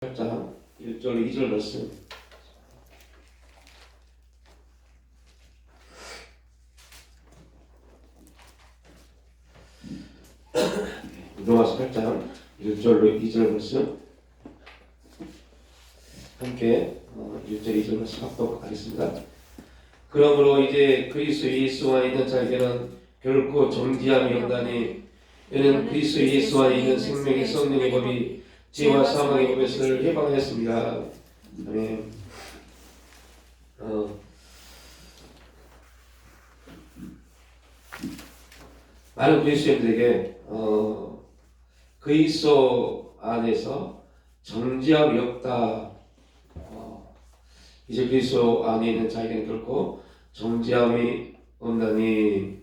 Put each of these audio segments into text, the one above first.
8장 1절 2절 말씀. 로마서 8장 1절로 2절 말씀 함께 1절 2절 말씀 합독하겠습니다. 그러므로 이제 그리스도 예수와 있는 자에게는 결코 정죄함이 없나니 이는 그리스도 예수와 있는 생명의 성령의 법이 죄와 사망의 법에서 해방하였습니다. 아멘. 많은 그리스도인들에게 그리스도 안에서 정죄함이 없다. 이제 그리스도 안에 있는 자에게는 결코 정죄함이 없나니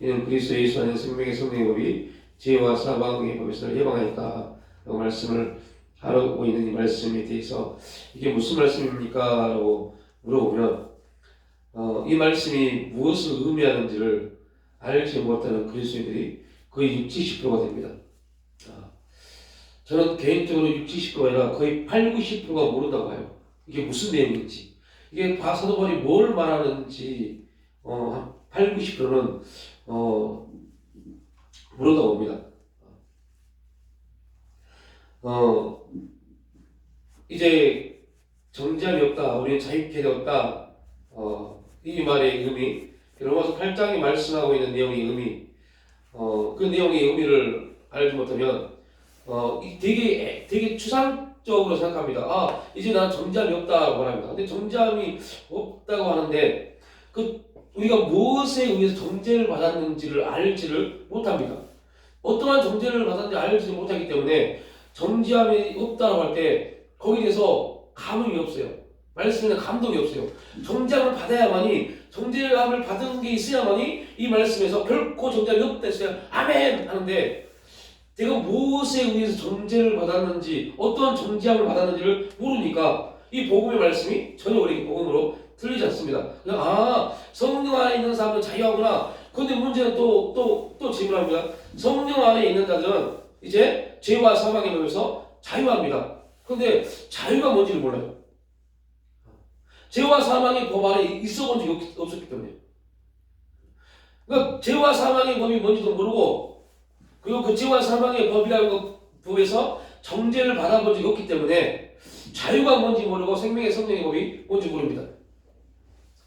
이는 그리스도 예수 안에 생명의 성령의 법이 죄와 사망의 법에서 해방하였다. 라고 말씀을 하고 있는 이 말씀에 대해서 이게 무슨 말씀입니까? 라고 물어보면 이 말씀이 무엇을 의미하는지를 알지 못하는 그리스도인들이 거의 60~70%가 됩니다. 저는 개인적으로 60~70%가 아니라 거의 80~90%가 모른다고 봐요. 이게 무슨 내용인지, 이게 사도 바울이 뭘 말하는지 한 80~90%는 모른다고 봅니다. 이제 정죄함이 없다, 우리는 자유케 되었다, 이 말의 의미, 로마서 8장이 말씀하고 있는 내용의 의미, 그 내용의 의미를 알지 못하면 되게 추상적으로 생각합니다. 이제 난 정죄함이 없다고 말합니다. 근데 정죄함이 없다고 하는데 우리가 무엇에 의해서 정죄를 받았는지를 알지를 못합니다. 어떠한 정죄를 받았는지 알지 못하기 때문에 정죄함이 없다고 할 때 거기에 대해서 감흥이 없어요. 말씀에는 감동이 없어요. 정죄함을 받아야만이, 정죄함을 받은 게 있어야만이 이 말씀에서 결코 정죄함이 없다 했어요. 아멘! 하는데 내가 무엇에 의해서 정죄를 받았는지, 어떠한 정죄함을 받았는지를 모르니까 이 복음의 말씀이 전혀 우리 복음으로 틀리지 않습니다. 그냥 성령 안에 있는 사람은 자유하구나. 그런데 문제는 또 질문합니다. 성령 안에 있는 자들은 이제 죄와 사망의 법에서 자유합니다. 그런데 자유가 뭔지를 몰라요. 죄와 사망의 법 안에 있어본 적이 없었기 때문에. 그러니까 죄와 사망의 법이 뭔지도 모르고, 그리고 그 죄와 사망의 법이라는 법에서 정죄를 받아본 적이 없기 때문에 자유가 뭔지 모르고 생명의 성령의 법이 뭔지 모릅니다.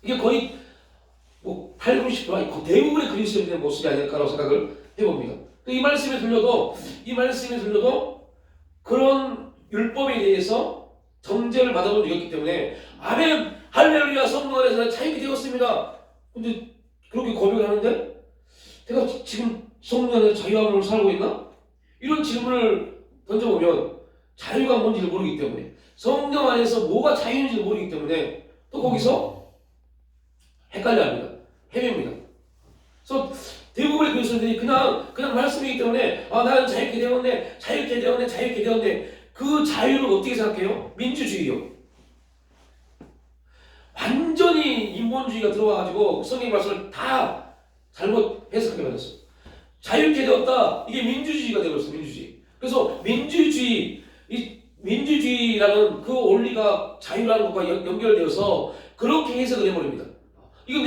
이게 거의 80~90% 대부분의 그리스도인들의 모습이 아닐까라고 생각을 해봅니다. 이 말씀에 들려도 그런 율법에 대해서 정죄를 받아본 적이 없기 때문에 아멘, 할렐루야, 성령 안에서 자유케 되었습니다. 근데 그렇게 고백을 하는데 내가 지금 성령 안에서 자유함으로 살고 있나? 이런 질문을 던져보면 자유가 뭔지를 모르기 때문에, 성령 안에서 뭐가 자유인지를 모르기 때문에 또 거기서 헷갈려합니다. 헤매입니다. 그래서 대부분의 그리스도인들이 그냥 말씀이기 때문에 나는 자유케 되었네. 그 자유를 어떻게 생각해요? 민주주의요. 완전히 인본주의가 들어와가지고 성경 말씀을 다 잘못 해석하게 만들었어요. 자유케 되었다, 이게 민주주의가 되어버렸어요. 민주주의. 그래서 민주주의라는 그 원리가 자유라는 것과 연결되어서 그렇게 해석을 해버립니다. 이거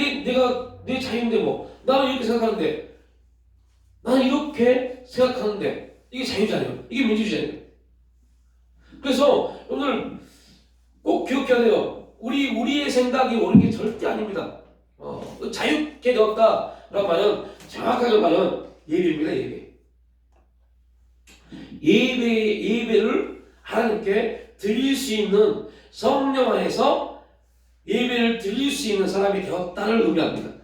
내 자유인데 나는 이렇게 생각하는데, 나는 이렇게 생각하는데 이게 자유잖아요. 이게 민주주의잖아요. 그래서 오늘 꼭 기억해야 돼요. 우리의 생각이 옳은 게 절대 아닙니다. 자유케 되었다라는 말은, 정확하게 말하면 예배입니다. 예배를 하나님께 드릴 수 있는, 성령 안에서 예배를 드릴 수 있는 사람이 되었다를 의미합니다.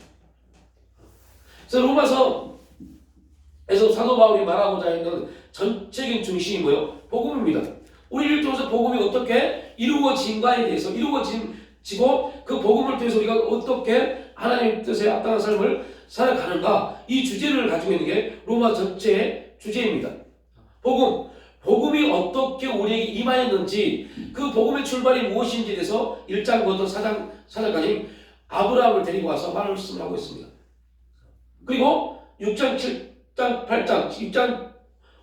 그래서 로마서에서 사도 바울이 말하고자 했는 전체적인 중심이 뭐예요? 복음입니다. 우리를 통해서 복음이 어떻게 이루어진가에 대해서, 이루어지고 그 복음을 통해서 우리가 어떻게 하나님 뜻에 합당한 삶을 살아가는가, 이 주제를 가지고 있는 게 로마 전체의 주제입니다. 복음이 어떻게 우리에게 임하였는지, 그 복음의 출발이 무엇인지에 대해서 1장부터 4장까지 아브라함을 데리고 와서 말씀을 하고 있습니다. 그리고 6장, 7장, 8장, 10장,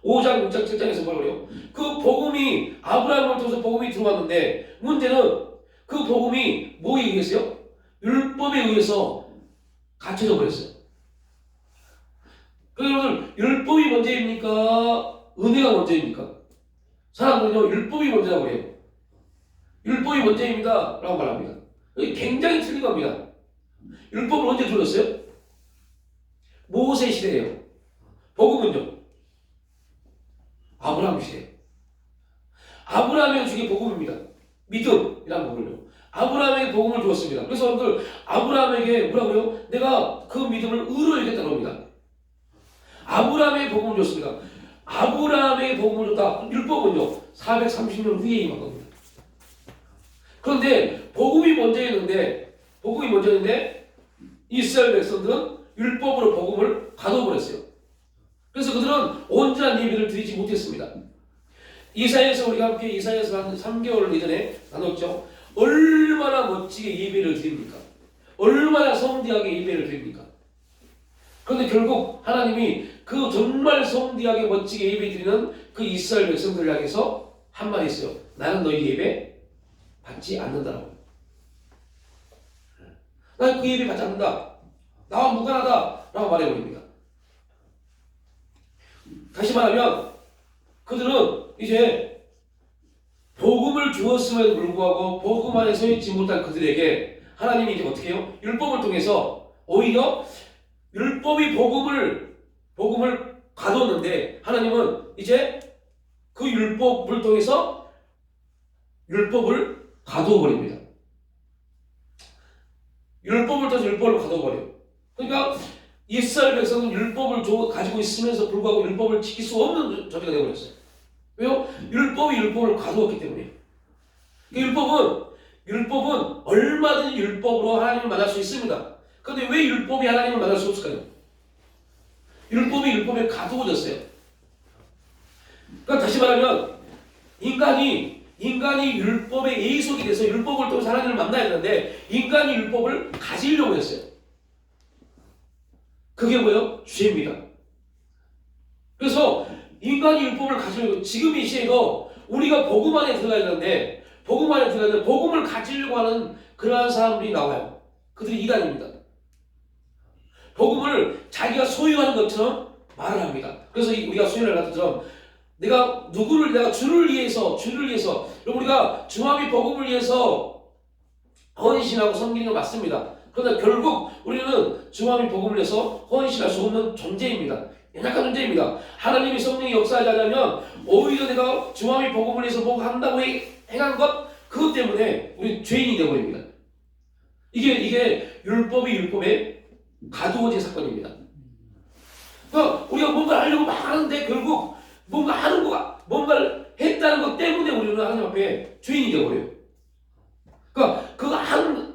5장, 6장, 7장에서 뭐라고 그래요? 그 복음이 아브라함을 통해서 복음이 들어왔는데 문제는 그 복음이 뭐에 의해서요? 율법에 의해서 갇혀져 버렸어요. 그러면 율법이 먼저입니까? 은혜가 먼저입니까? 사람들은요 율법이 먼저라고 해요. 율법이 먼저입니다 라고 말합니다. 이게 굉장히 틀린 겁니다. 율법을 언제 줄였어요? 모세 시대예요. 복음은요? 아브라함 시대. 아브라함의 주게 복음입니다. 믿음이라는 부분을요. 아브라함에게 복음을 주었습니다. 그래서 여러분들 아브라함에게 뭐라고요? 내가 그 믿음을 의로 여겼다고 합니다. 아브라함에게 복음을 줬습니다. 아브라함에게 복음을 줬다. 율법은요 430년 후에 임한 겁니다. 그런데 복음이 먼저였는데 이스라엘 백성들은 율법으로 복음을 가둬버렸어요. 그래서 그들은 온전한 예배를 드리지 못했습니다. 이사야에서 우리가 함께 이사야에서 한 3개월 이전에 나눴죠. 얼마나 멋지게 예배를 드립니까? 얼마나 성대하게 예배를 드립니까? 그런데 결국 하나님이 그 정말 성대하게 멋지게 예배 드리는 그 이스라엘 백성들을 향해서 한 말이 있어요. 나는 너희 예배 받지 않는다라고. 나는 그 예배 받지 않는다. 나와 무관하다 라고 말해버립니다. 다시 말하면 그들은 이제 복음을 주었음에도 불구하고 복음 안에 서 있지 못한 그들에게 하나님이 이제 어떻게 해요? 율법을 통해서 오히려 율법이 복음을 가뒀는데 하나님은 이제 그 율법을 통해서 율법을 가둬버립니다. 율법을 통해서 율법을 가둬버려요. 그러니까 이스라엘 백성은 율법을 가지고 있으면서 불구하고 율법을 지킬 수 없는 존재가 되어버렸어요. 왜요? 율법이 율법을 가두었기 때문에. 율법은 얼마든지 율법으로 하나님을 만날 수 있습니다. 그런데 왜 율법이 하나님을 만날 수 없을까요? 율법이 율법에 가두어졌어요. 그러니까 다시 말하면 인간이 율법에 예속이 돼서 율법을 통해서 하나님을 만나야 되는데 인간이 율법을 가지려고 했어요. 그게 뭐예요? 죄입니다. 그래서 인간이 율법을 가지려고 지금 이 시에도 우리가 복음 안에 들어가야 되는데 복음을 가지려고 하는 그러한 사람들이 나와요. 그들이 이단입니다. 복음을 자기가 소유하는 것처럼 말을 합니다. 그래서 우리가 소유를 할 것처럼 내가 주를 위해서 우리가 주함이 복음을 위해서 헌신하고 섬기는 건 맞습니다. 그러나 결국 우리는 주함이 복음을 위해서 헌신할 수 없는 존재입니다. 연약한 존재입니다. 하나님이 성령이 역사하지 않으면 오히려 내가 주함이 복음을 위해서 뭐 한다고 행한 것 그것 때문에 우리 죄인이 되어버립니다. 이게 율법에 가두어진 사건입니다. 그러니까 우리가 뭔가를 하려고 막 하는데 결국 뭔가를 했다는 것 때문에 우리는 하나님 앞에 죄인이 되어버려요. 그러니까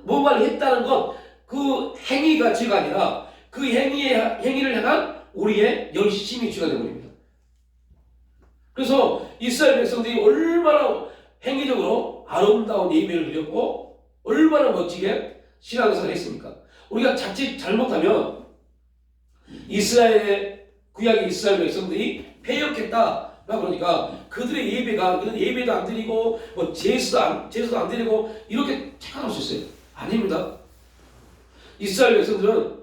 뭔가를 했다는 것 그 행위가 죄가 아니라 그 행위를 향한 우리의 열심이 죄가 되어버립니다. 그래서 이스라엘 백성들이 얼마나 행위적으로 아름다운 예배를 드렸고 얼마나 멋지게 신앙생활을 했습니까? 우리가 자칫 잘못하면 구약의 이스라엘 백성들이 패역했다 그러니까 그들의 예배도 안 드리고 뭐 제수도 안 드리고 이렇게 착각할 수 있어요. 아닙니다. 이스라엘 백성들은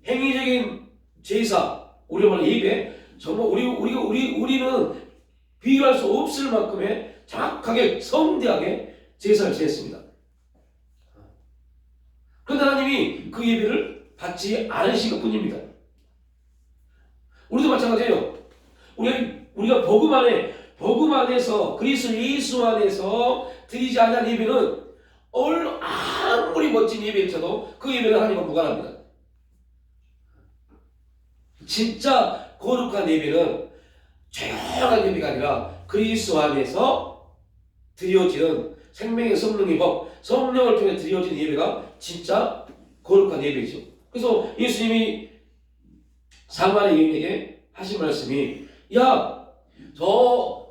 행위적인 제사, 우리가 말하는 예배, 정말 우리는 비교할 수 없을 만큼의 정확하게 성대하게 제사를 지냈습니다. 그런데 하나님이 그 예배를 받지 않으신 것 뿐입니다. 우리도 마찬가지예요. 우리가 복음 안에서 그리스도 예수 안에서 드리지 않은 예배는 아무리 멋진 예배일지라도 그 예배는 하나님과 무관합니다. 진짜 거룩한 예배는 조용한 예배가 아니라 그리스도 안에서 드려지는 생명의 성령의 법, 성령을 통해 드려지는 예배가 진짜 거룩한 예배죠. 그래서 예수님이 사마리아 여인에게 하신 말씀이 저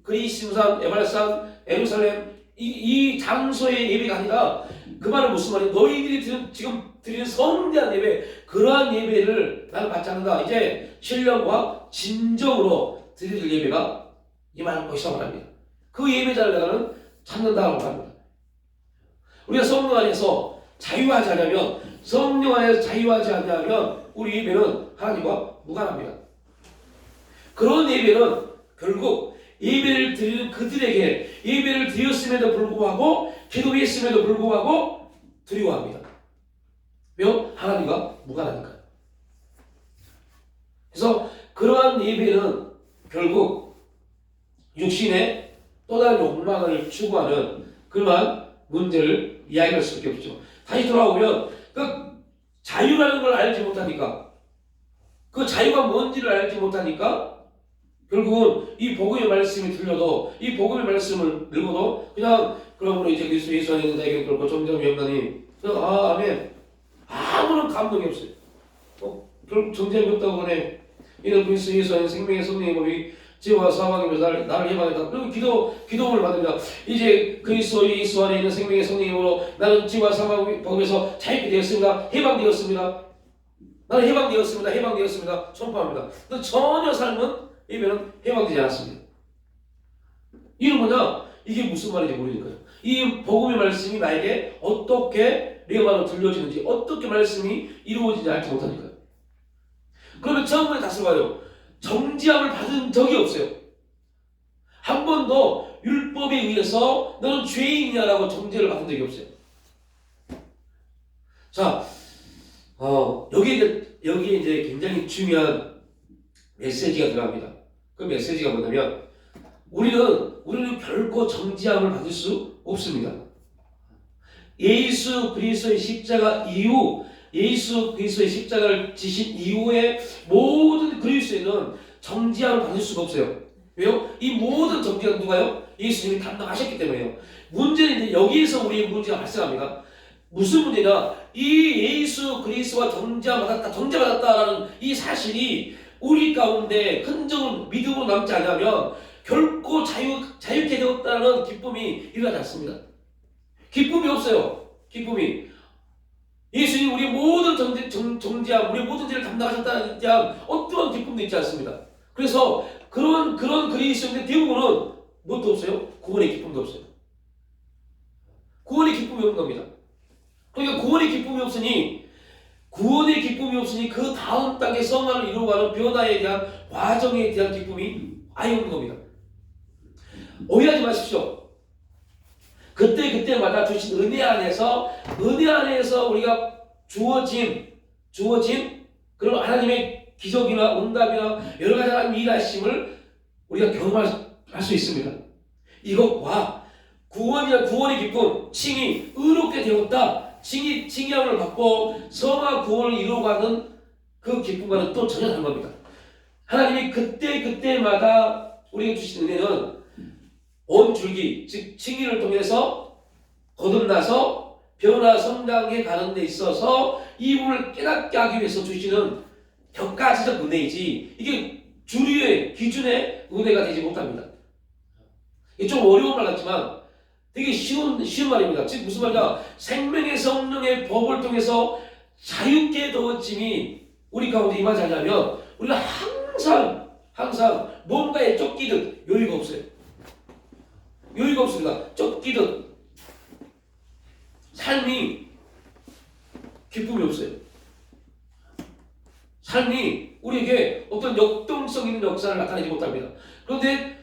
그리스도산, 에발산, 예루살렘 이 장소의 예배가 아니라 그 말은 무슨 말이에요? 너희들이 지금 드리는 성대한 예배, 그러한 예배를 나는 받지 않는다. 이제 신령과 진정으로 드릴 예배가 임할 것이라고 합니다. 그 예배자를 내가는 찾는다고 합니다. 우리가 성령 안에서 자유하지 않으면, 성령 안에서 자유하지 않으면 우리 예배는 하나님과 무관합니다. 그런 예배는 결국 예배를 드리는 그들에게 예배를 드렸음에도 불구하고 기도했음에도 불구하고 두려워합니다. 왜? 하나님과 무관하니까요. 그래서 그러한 예배는 결국 육신의 또 다른 욕망을 추구하는 그러한 문제를 이야기할 수밖에 없죠. 다시 돌아오면 그 자유라는 걸 알지 못하니까, 그 자유가 뭔지를 알지 못하니까 결국은 이 복음의 말씀이 들려도, 이 복음의 말씀을 읽어도 그냥 그러므로 이제 그리스도 예수 안에 있는 자에게 그렇고 정죄함이 없나니 아멘, 아무런 감동이 없어요. 결국 정죄함이 없다고 그러네. 이는 그리스도 예수 안에 생명의 성령의 법이 죄와 사망이며 나를 해방했다. 그리고 기도를 받습니다. 이제 그리스도 예수 안에 있는 생명의 성령의 법으로 나는 죄와 사망의 법에서 자유케 되었습니다. 해방되었습니다. 나는 해방되었습니다. 선포합니다. 근데 전혀 삶은 예배는 해방되지 않았습니다. 이는 뭐냐? 이게 무슨 말인지 모르니까요. 이 복음의 말씀이 나에게 어떻게 레마로 들려지는지, 어떻게 말씀이 이루어지는지 알지 못하니까요. 그러면 처음에 다스려봐요. 정죄함을 받은 적이 없어요. 한 번도 율법에 의해서 너는 죄인이야라고 정죄를 받은 적이 없어요. 자, 여기에 이제 굉장히 중요한 메시지가 들어갑니다. 그 메시지가 뭐냐면 우리는 결코 정죄함을 받을 수 없습니다. 예수 그리스도의 십자가 이후, 예수 그리스도의 십자가를 지신 이후에 모든 그리스도인은 정죄함을 받을 수가 없어요. 왜요? 이 모든 정죄가 누가요? 예수님이 담당하셨기 때문에요. 문제는 이제 여기에서 우리의 문제가 발생합니다. 무슨 문제냐? 이 예수 그리스도와 정죄받았다라는 이 사실이 우리 가운데 흔적은 믿음으로 남지 않으면 결코 자유케 되었다는 기쁨이 일어나지 않습니다. 기쁨이 없어요. 기쁨이. 예수님 우리 모든 정죄함, 우리 모든 죄를 담당하셨다는 대한 어떠한 기쁨도 있지 않습니다. 그래서 그런 그리스도인의 대부분은 무엇도 없어요? 구원의 기쁨도 없어요. 구원의 기쁨이 없는 겁니다. 그러니까 구원의 기쁨이 없으니 그 다음 단계 성화를 이루어가는 변화에 대한 과정에 대한 기쁨이 아예 없는 겁니다. 오해하지 마십시오. 그때마다 주신 은혜 안에서 우리가 주어진 그런 하나님의 기적이나 응답이나 여러 가지 하나님의 일하심을 우리가 경험할 수 있습니다. 이것과 구원의 기쁨, 칭이 의롭게 되었다, 칭의함을 받고 성화 구원을 이루어가는 그 기쁨과는 또 전혀 다른 겁니다. 하나님이 그때마다 우리에게 주신 은혜는 온 줄기, 즉 칭의를 통해서 거듭나서 변화 성장해 가는 데 있어서 이 부분을 깨닫게 하기 위해서 주시는 격가지적 은혜이지, 이게 주류의 기준의 은혜가 되지 못합니다. 이게 좀 어려운 말 같지만 되게 쉬운 말입니다. 즉 무슨 말이냐? 생명의 성령의 법을 통해서 자유케 되어짐이 우리 가운데 임하지 않으면 우리가 항상 뭔가에 쫓기듯 여유가 없어요. 여유가 없습니다. 쫓기듯 삶이 기쁨이 없어요. 삶이 우리에게 어떤 역동성 있는 역사를 나타내지 못합니다. 그런데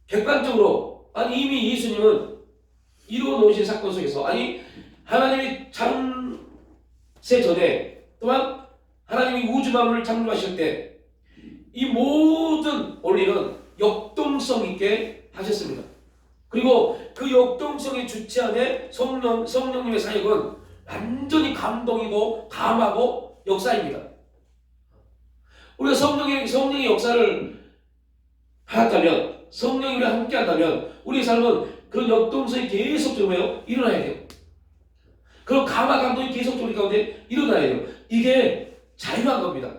객관적으로 이미 예수님은 이루어 놓으신 사건 속에서, 하나님이 창세 전에, 또한 하나님이 우주 만물을 창조하실 때 이 모든 원리는 역동성 있게 하셨습니다. 그리고 그 역동성의 주체 안에 성령님의 사역은 완전히 감동이고 감하고 역사입니다. 우리가 성령의 역사를 받았다면, 성령이 우리와 함께 한다면 우리의 삶은 그런 역동성이 계속적으로 일어나야 돼요. 그런 감화 감동이 계속적으로 우리 가운데 일어나야 돼요. 이게 자유한 겁니다.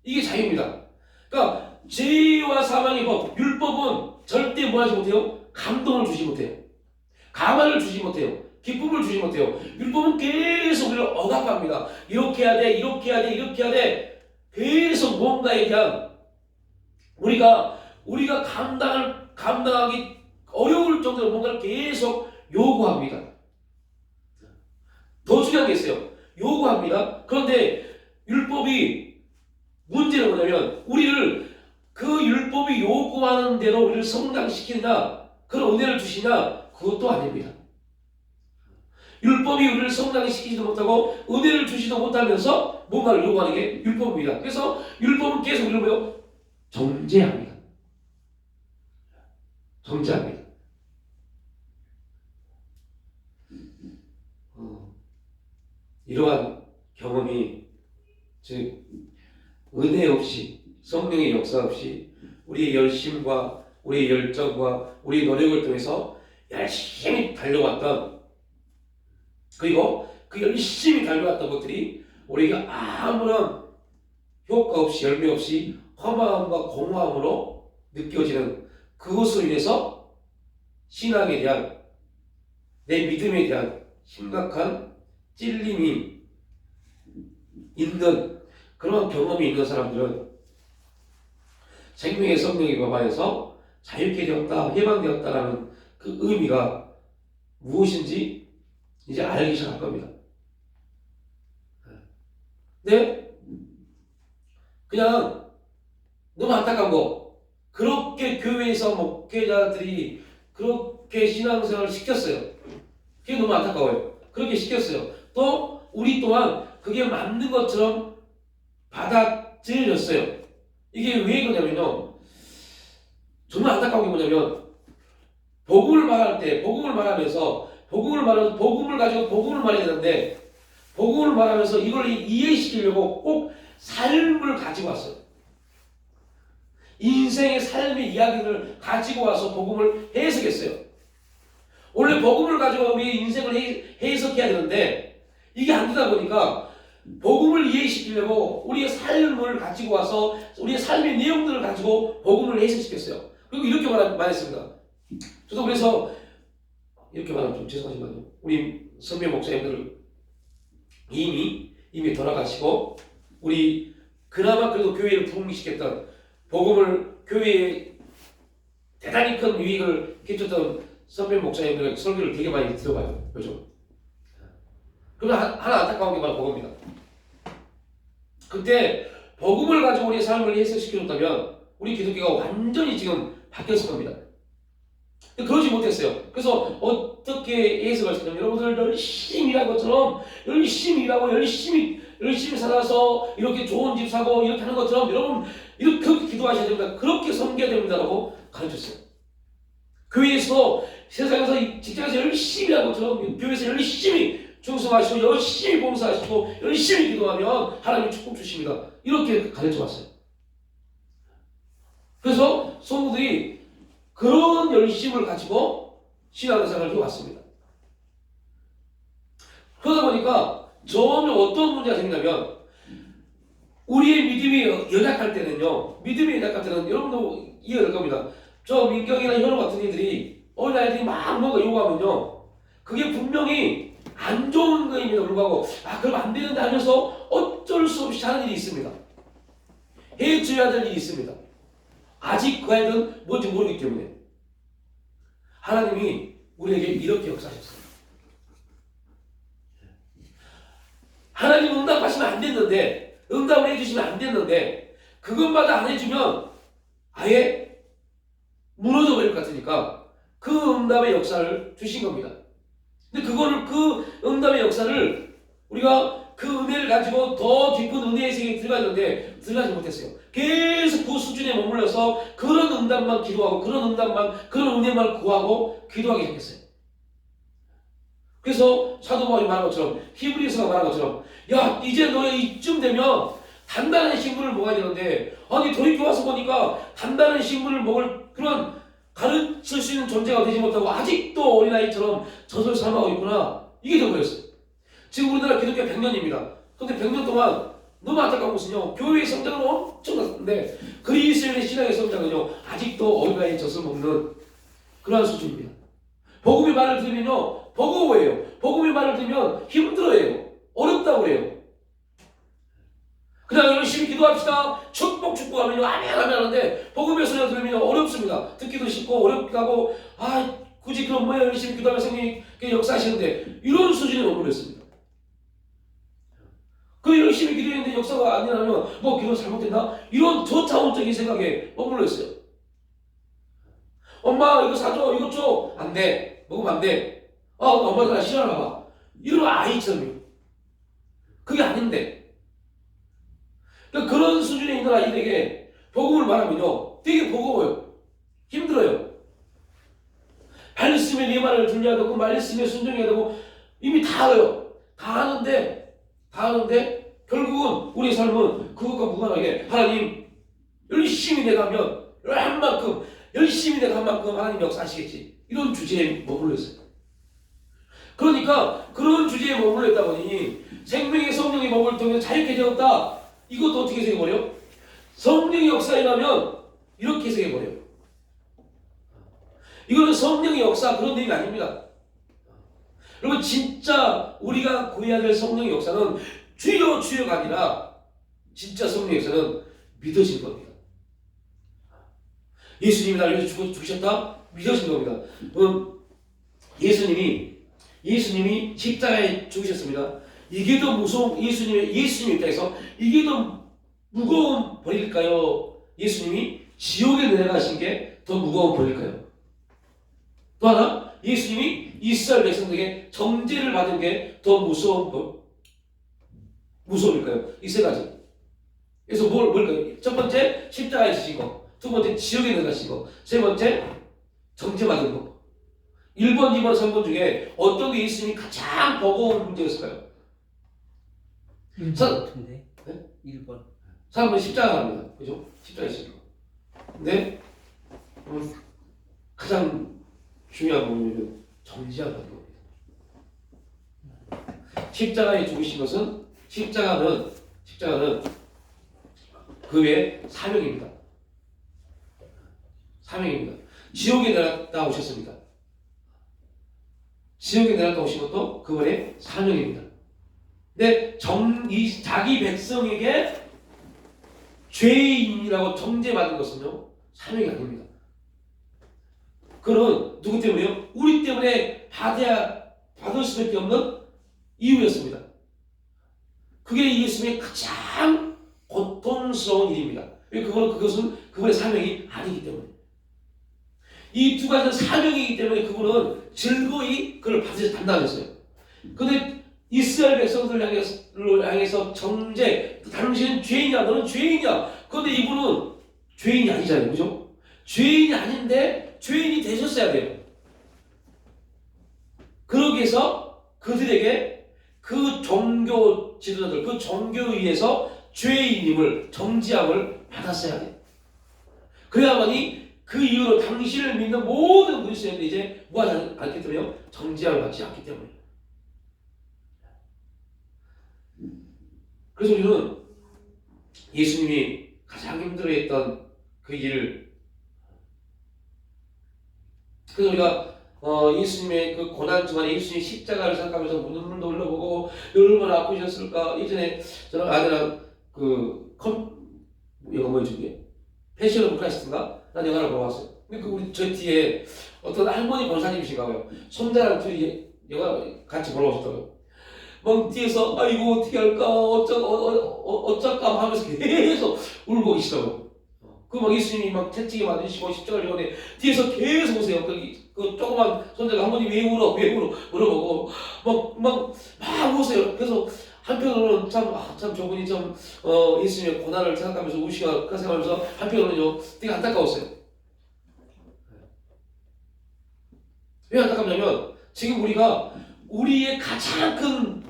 이게 자유입니다. 그러니까 죄와 사망의 법, 율법은 절대 뭐하지 못해요? 감동을 주지 못해요. 감화를 주지 못해요. 기쁨을 주지 못해요. 율법은 계속 우리를 억압합니다. 이렇게 해야 돼, 이렇게 해야 돼, 이렇게 해야 돼. 계속 뭔가에 대한 우리가 우리가 감당하기 어려울 정도로 뭔가를 계속 요구합니다. 더 중요한 게 있어요. 요구합니다. 그런데 율법이 문제는 뭐냐면 우리를 그 율법이 요구하는 대로 우리를 성장시키느냐 그런 은혜를 주시냐 그것도 아닙니다. 율법이 우리를 성장시키지도 못하고 은혜를 주지도 못하면서 뭔가를 요구하는 게 율법입니다. 그래서 율법은 계속 우리를 뭐요? 정죄합니다. 정죄합니다. 이러한 경험이 즉 은혜 없이 성령의 역사 없이 우리의 열심과 우리의 열정과 우리의 노력을 통해서 열심히 달려왔던 그리고 그 열심히 달려왔던 것들이 우리에게 아무런 효과 없이 열매 없이 허망함과 공허함으로 느껴지는 그것으로 인해서 신앙에 대한 내 믿음에 대한 심각한 찔림이 있는 그런 경험이 있는 사람들은 생명의 성령의 법안에서 자유케 되었다, 해방되었다라는 그 의미가 무엇인지 이제 알기 시작할 겁니다. 근데 그냥 너무 안타까운 거 그렇게 교회에서 목회자들이 그렇게 신앙생활을 시켰어요. 그게 너무 안타까워요. 그렇게 시켰어요. 또 우리 또한 그게 맞는 것처럼 받아들였어요. 이게 왜 그러냐면요. 정말 안타까운 게 뭐냐면 복음을 말할 때 복음을 말하면서 복음을 가지고 복음을 말해야 되는데 복음을 말하면서 이걸 이해시키려고 꼭 삶을 가지고 왔어요. 인생의 삶의 이야기를 가지고 와서 복음을 해석했어요. 원래 복음을 가지고 우리의 인생을 해석해야 되는데 이게 안 되다 보니까 복음을 이해시키려고 우리의 삶을 가지고 와서 우리의 삶의 내용들을 가지고 복음을 해석시켰어요. 그리고 이렇게 말했습니다. 저도 그래서 이렇게 말하면 좀 죄송하지만 우리 선배 목사님들은 이미 돌아가시고 우리 그나마 그래도 교회를 부흥시켰던 복음을 교회에 대단히 큰 유익을 끼쳤던 선배 목사님들은 설교를 되게 많이 들어봐요. 요즘. 그러면 하나 안타까운 게 바로 복음입니다. 그때 복음을 가지고 우리의 삶을 해석시켜줬다면 우리 기독교가 완전히 지금 바뀌었을 겁니다. 그러지 못했어요. 그래서 어떻게 해석을 했냐면 여러분들 열심히 일한 것처럼 열심히 일하고 열심히 살아서 이렇게 좋은 집 사고 이렇게 하는 것처럼 여러분 이렇게 그렇게 기도하셔야 됩니다. 그렇게 섬겨야 됩니다라고 가르쳤어요. 교회에서 세상에서 직장에서 열심히 한 것처럼 교회에서 열심히 충성하시고 열심히 봉사하시고 열심히 기도하면 하나님이 축복 주십니다. 이렇게 가르쳐 왔어요. 그래서 성도들이 그런 열심을 가지고 신앙생활을 해왔습니다. 그러다 보니까 점점 어떤 문제가 생기냐면 우리의 믿음이 연약할 때는요. 믿음이 연약할 때는 여러분도 이해가 될 겁니다. 저 민경이나 현우 같은 이들이 어린아이들이 막 뭔가 요구하면요. 그게 분명히 안 좋은 거임에도 불구하고 그럼 안 되는데 하면서 어쩔 수 없이 하는 일이 있습니다. 해줘야 될 일이 있습니다. 아직 그 아이들은 뭔지 모르기 때문에 하나님이 우리에게 이렇게 역사하셨어요. 하나님 응답하시면 안 됐는데 응답을 해주시면 안 됐는데 그것마다 안 해주면 아예 무너져 버릴 것 같으니까 그 응답의 역사를 주신 겁니다. 근데 그 응답의 역사를 우리가 그 은혜를 가지고 더 깊은 은혜의 세계에 들어갔는데 들어가지 못했어요. 계속 그 수준에 머물러서 그런 응답만 기도하고 그런 은혜만 구하고 기도하기 시작했어요. 그래서 사도 바울이 말한 것처럼 히브리서가 말한 것처럼 야 이제 너네 이쯤 되면 단단한 식물을 먹어야 되는데 아니 돌이켜와서 보니까 단단한 식물을 먹을 그런 가르칠 수 있는 존재가 되지 못하고 아직도 어린아이처럼 젖을 삶아가고 있구나. 이게 되어버렸어요. 지금 우리나라 기독교 100년입니다. 그런데 100년 동안 너무 안타까운 것은요. 교회의 성장은 엄청났는데 그리스도인의 신앙의 성장은요. 아직도 어린아이의 젖을 먹는 그러한 수준입니다. 복음의 말을 들으면요. 버거워해요. 복음의 말을 들으면 힘들어해요. 어렵다고 해요. 그냥 열심히 기도합시다. 축복하면요. 아멘 하는데 복음의 소리가 들으면 어렵습니다. 듣기도 쉽고 어렵기도 하고 굳이 그럼 뭐야 열심히 기도하면 성령이 역사하시는데 이런 수준에 머물렀습니다. 그 열심히 기도했는데 역사가 안 일어나면 뭐 기도 잘못됐나? 이런 저차원적인 생각에 머물렀어요. 엄마 이거 사줘 이거 줘. 안 돼. 먹으면 안 돼. 엄마가 나 싫어하나 봐. 이런 아이처럼요. 그게 아닌데. 그러니까 그런 수준에 있는 아이들에게 복음을 말하면요. 되게 버거워요. 힘들어요. 말씀에 네 말을 들려야 되고 말씀에 순종해야 되고 이미 다 알아요. 다 아는데 결국은 우리 삶은 그것과 무관하게 하나님 열심히 내가 하면 열심히 내가 한 만큼 하나님 역사하시겠지. 이런 주제에 머물러 있어요. 그러니까 그런 주제에 머물러 있다 보니 생명의 성령이 머물 통해 자유케 되었다. 이것도 어떻게 해석해버려? 성령의 역사에 나면 이렇게 해석해버려요. 이거는 성령의 역사 그런 내용이 아닙니다. 여러분 진짜 우리가 구해야 될 성령의 역사는 주여가 아니라 진짜 성령의 역사는 믿어진 겁니다. 예수님이 나를 위해서 죽으셨다? 믿어진 겁니다. 예수님이 십자가에 죽으셨습니다. 이게 더 무서운 예수님 입장에서 이게 더 무거운 벌일까요? 예수님이 지옥에 내려가신 게 더 무거운 벌일까요? 또 하나 예수님이 이스라엘 백성들에게 정죄를 받은 게 더 무서울까요? 이 세 가지. 그래서 뭘까요? 첫 번째 십자가에 지신 거, 두 번째 지옥에 내려가신 거, 세 번째 정죄받은 거. 1번, 2번, 3번 중에 어떤 게 예수님이 가장 버거운 문제였을까요? 1번 같은데? 네? 1번. 사람은 십자가 합니다. 그죠? 십자가에 지신 거. 근데 가장 중요한 부분은 정죄받은 겁니다. 십자가에 죽으신 것은 십자가는 그 외에 사명입니다. 지옥에 내려갔다 오셨습니다. 지옥에 내려갔다 오신 것도 그 외에 사명입니다. 근데 자기 백성에게 죄인이라고 정죄받은 것은요 사명이 아닙니다. 그건 누구 때문에요? 우리 때문에 받을 수밖에 없는 이유였습니다. 그게 예수님의 가장 고통스러운 일입니다. 그것은 그분의 사명이 아니기 때문에. 이 두 가지는 사명이기 때문에 그분은 즐거이 그걸 받으셔서 담당하셨어요. 그런데 이스라엘 백성들을 향해서 정죄, 당신은 죄인이야, 너는 죄인이야. 그런데 이분은 죄인이 아니잖아요, 그죠? 죄인이 아닌데 죄인이 되셨어야 돼요. 그러기 위해서 그들에게 그 종교 지도자들, 그 종교에 의해서 죄인임을, 정죄함을 받았어야 돼요. 그래야만이 그 이후로 당신을 믿는 모든 그리스도인들이 이제 뭐하지 않기 때문에요? 정죄함을 받지 않기 때문에. 그래서 우리는 예수님이 가장 힘들어했던 그 일을, 그래서 우리가 예수님의 그 고난 중간에 예수님이 십자가를 생각하면서 눈물도 흘려보고 얼마나 아프셨을까. 예전에 저는 아내랑 영화 뭐였지 그게? 패션 오브 크라이스트인가? 난 영화를 보러 왔어요. 근데 저 뒤에 어떤 할머니 권사님이신가 봐요. 손자랑 둘이 영화 같이 보러 오셨더라고요. 막 뒤에서 아이고 어떻게 할까 어쩔까 하면서 계속 울고 계시더라고요. 막 예수님이 막 채찍에 맞으시고 십자가를 지고 뒤에서 계속 오세요. 그 조그만 손자가 할머니 왜 울어 물어보고 막 우세요. 그래서 한편으로는 참 저분이 좀 예수님의 고난을 생각하면서 우시가 생각하면서 한편으로는요 되게 안타까웠어요. 왜 안타깝냐면 지금 우리의 가장 큰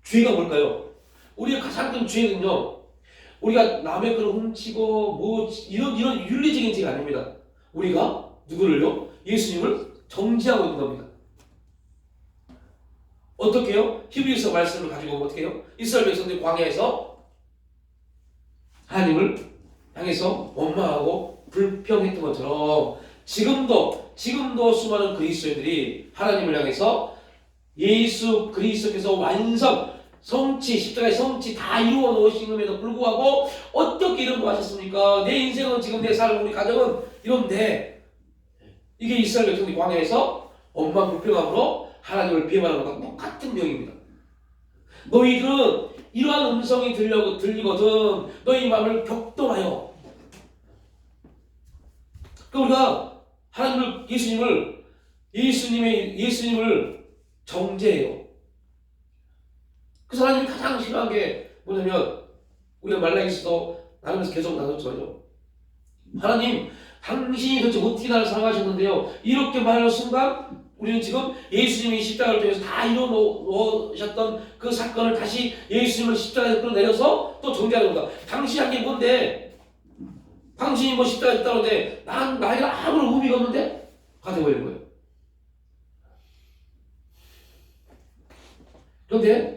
죄가 뭘까요? 우리의 가장 큰 죄는요, 우리가 남의 것을 훔치고 이런 윤리적인 죄가 아닙니다. 우리가 누구를요? 예수님을 정죄하고 있는 겁니다. 어떻게 해요? 히브리서 말씀을 가지고 어떻게 해요? 이스라엘 백성들이 광야에서 하나님을 향해서 원망하고 불평했던 것처럼 지금도 수많은 그리스도인들이 하나님을 향해서 예수 그리스도께서 성취, 십자가의 성취 다 이루어 놓으심에도 불구하고 어떻게 이런 거 하셨습니까? 내 인생은 지금 내 삶, 우리 가정은 이런데 이게 이스라엘 백성들이 광야에서 엄마 불평함으로 하나님을 비하하는 것과 똑같은 내용입니다. 너희들은 이러한 음성이 들리거든 너희 마음을 격동하여. 그러니까 우리가 하나님을 예수님을 정죄해요. 그래서 하나님이 가장 싫어한 게 뭐냐면 우리가 말라기서도 나누면서 계속 나눴잖아요. 하나님 당신이 도대체 어떻게 나를 사랑하셨는데요. 이렇게 말하는 순간 우리는 지금 예수님이 십자가를 통해서 다 이뤄놓으셨던 그 사건을 다시 예수님을 십자가에 끌어내려서 또 정죄하는 겁니다. 당신이 한 게 뭔데? 당신이 뭐 십자가에 있다는데 나에게 아무런 의미가 없는데? 가 되어버리는 거예요. 그런데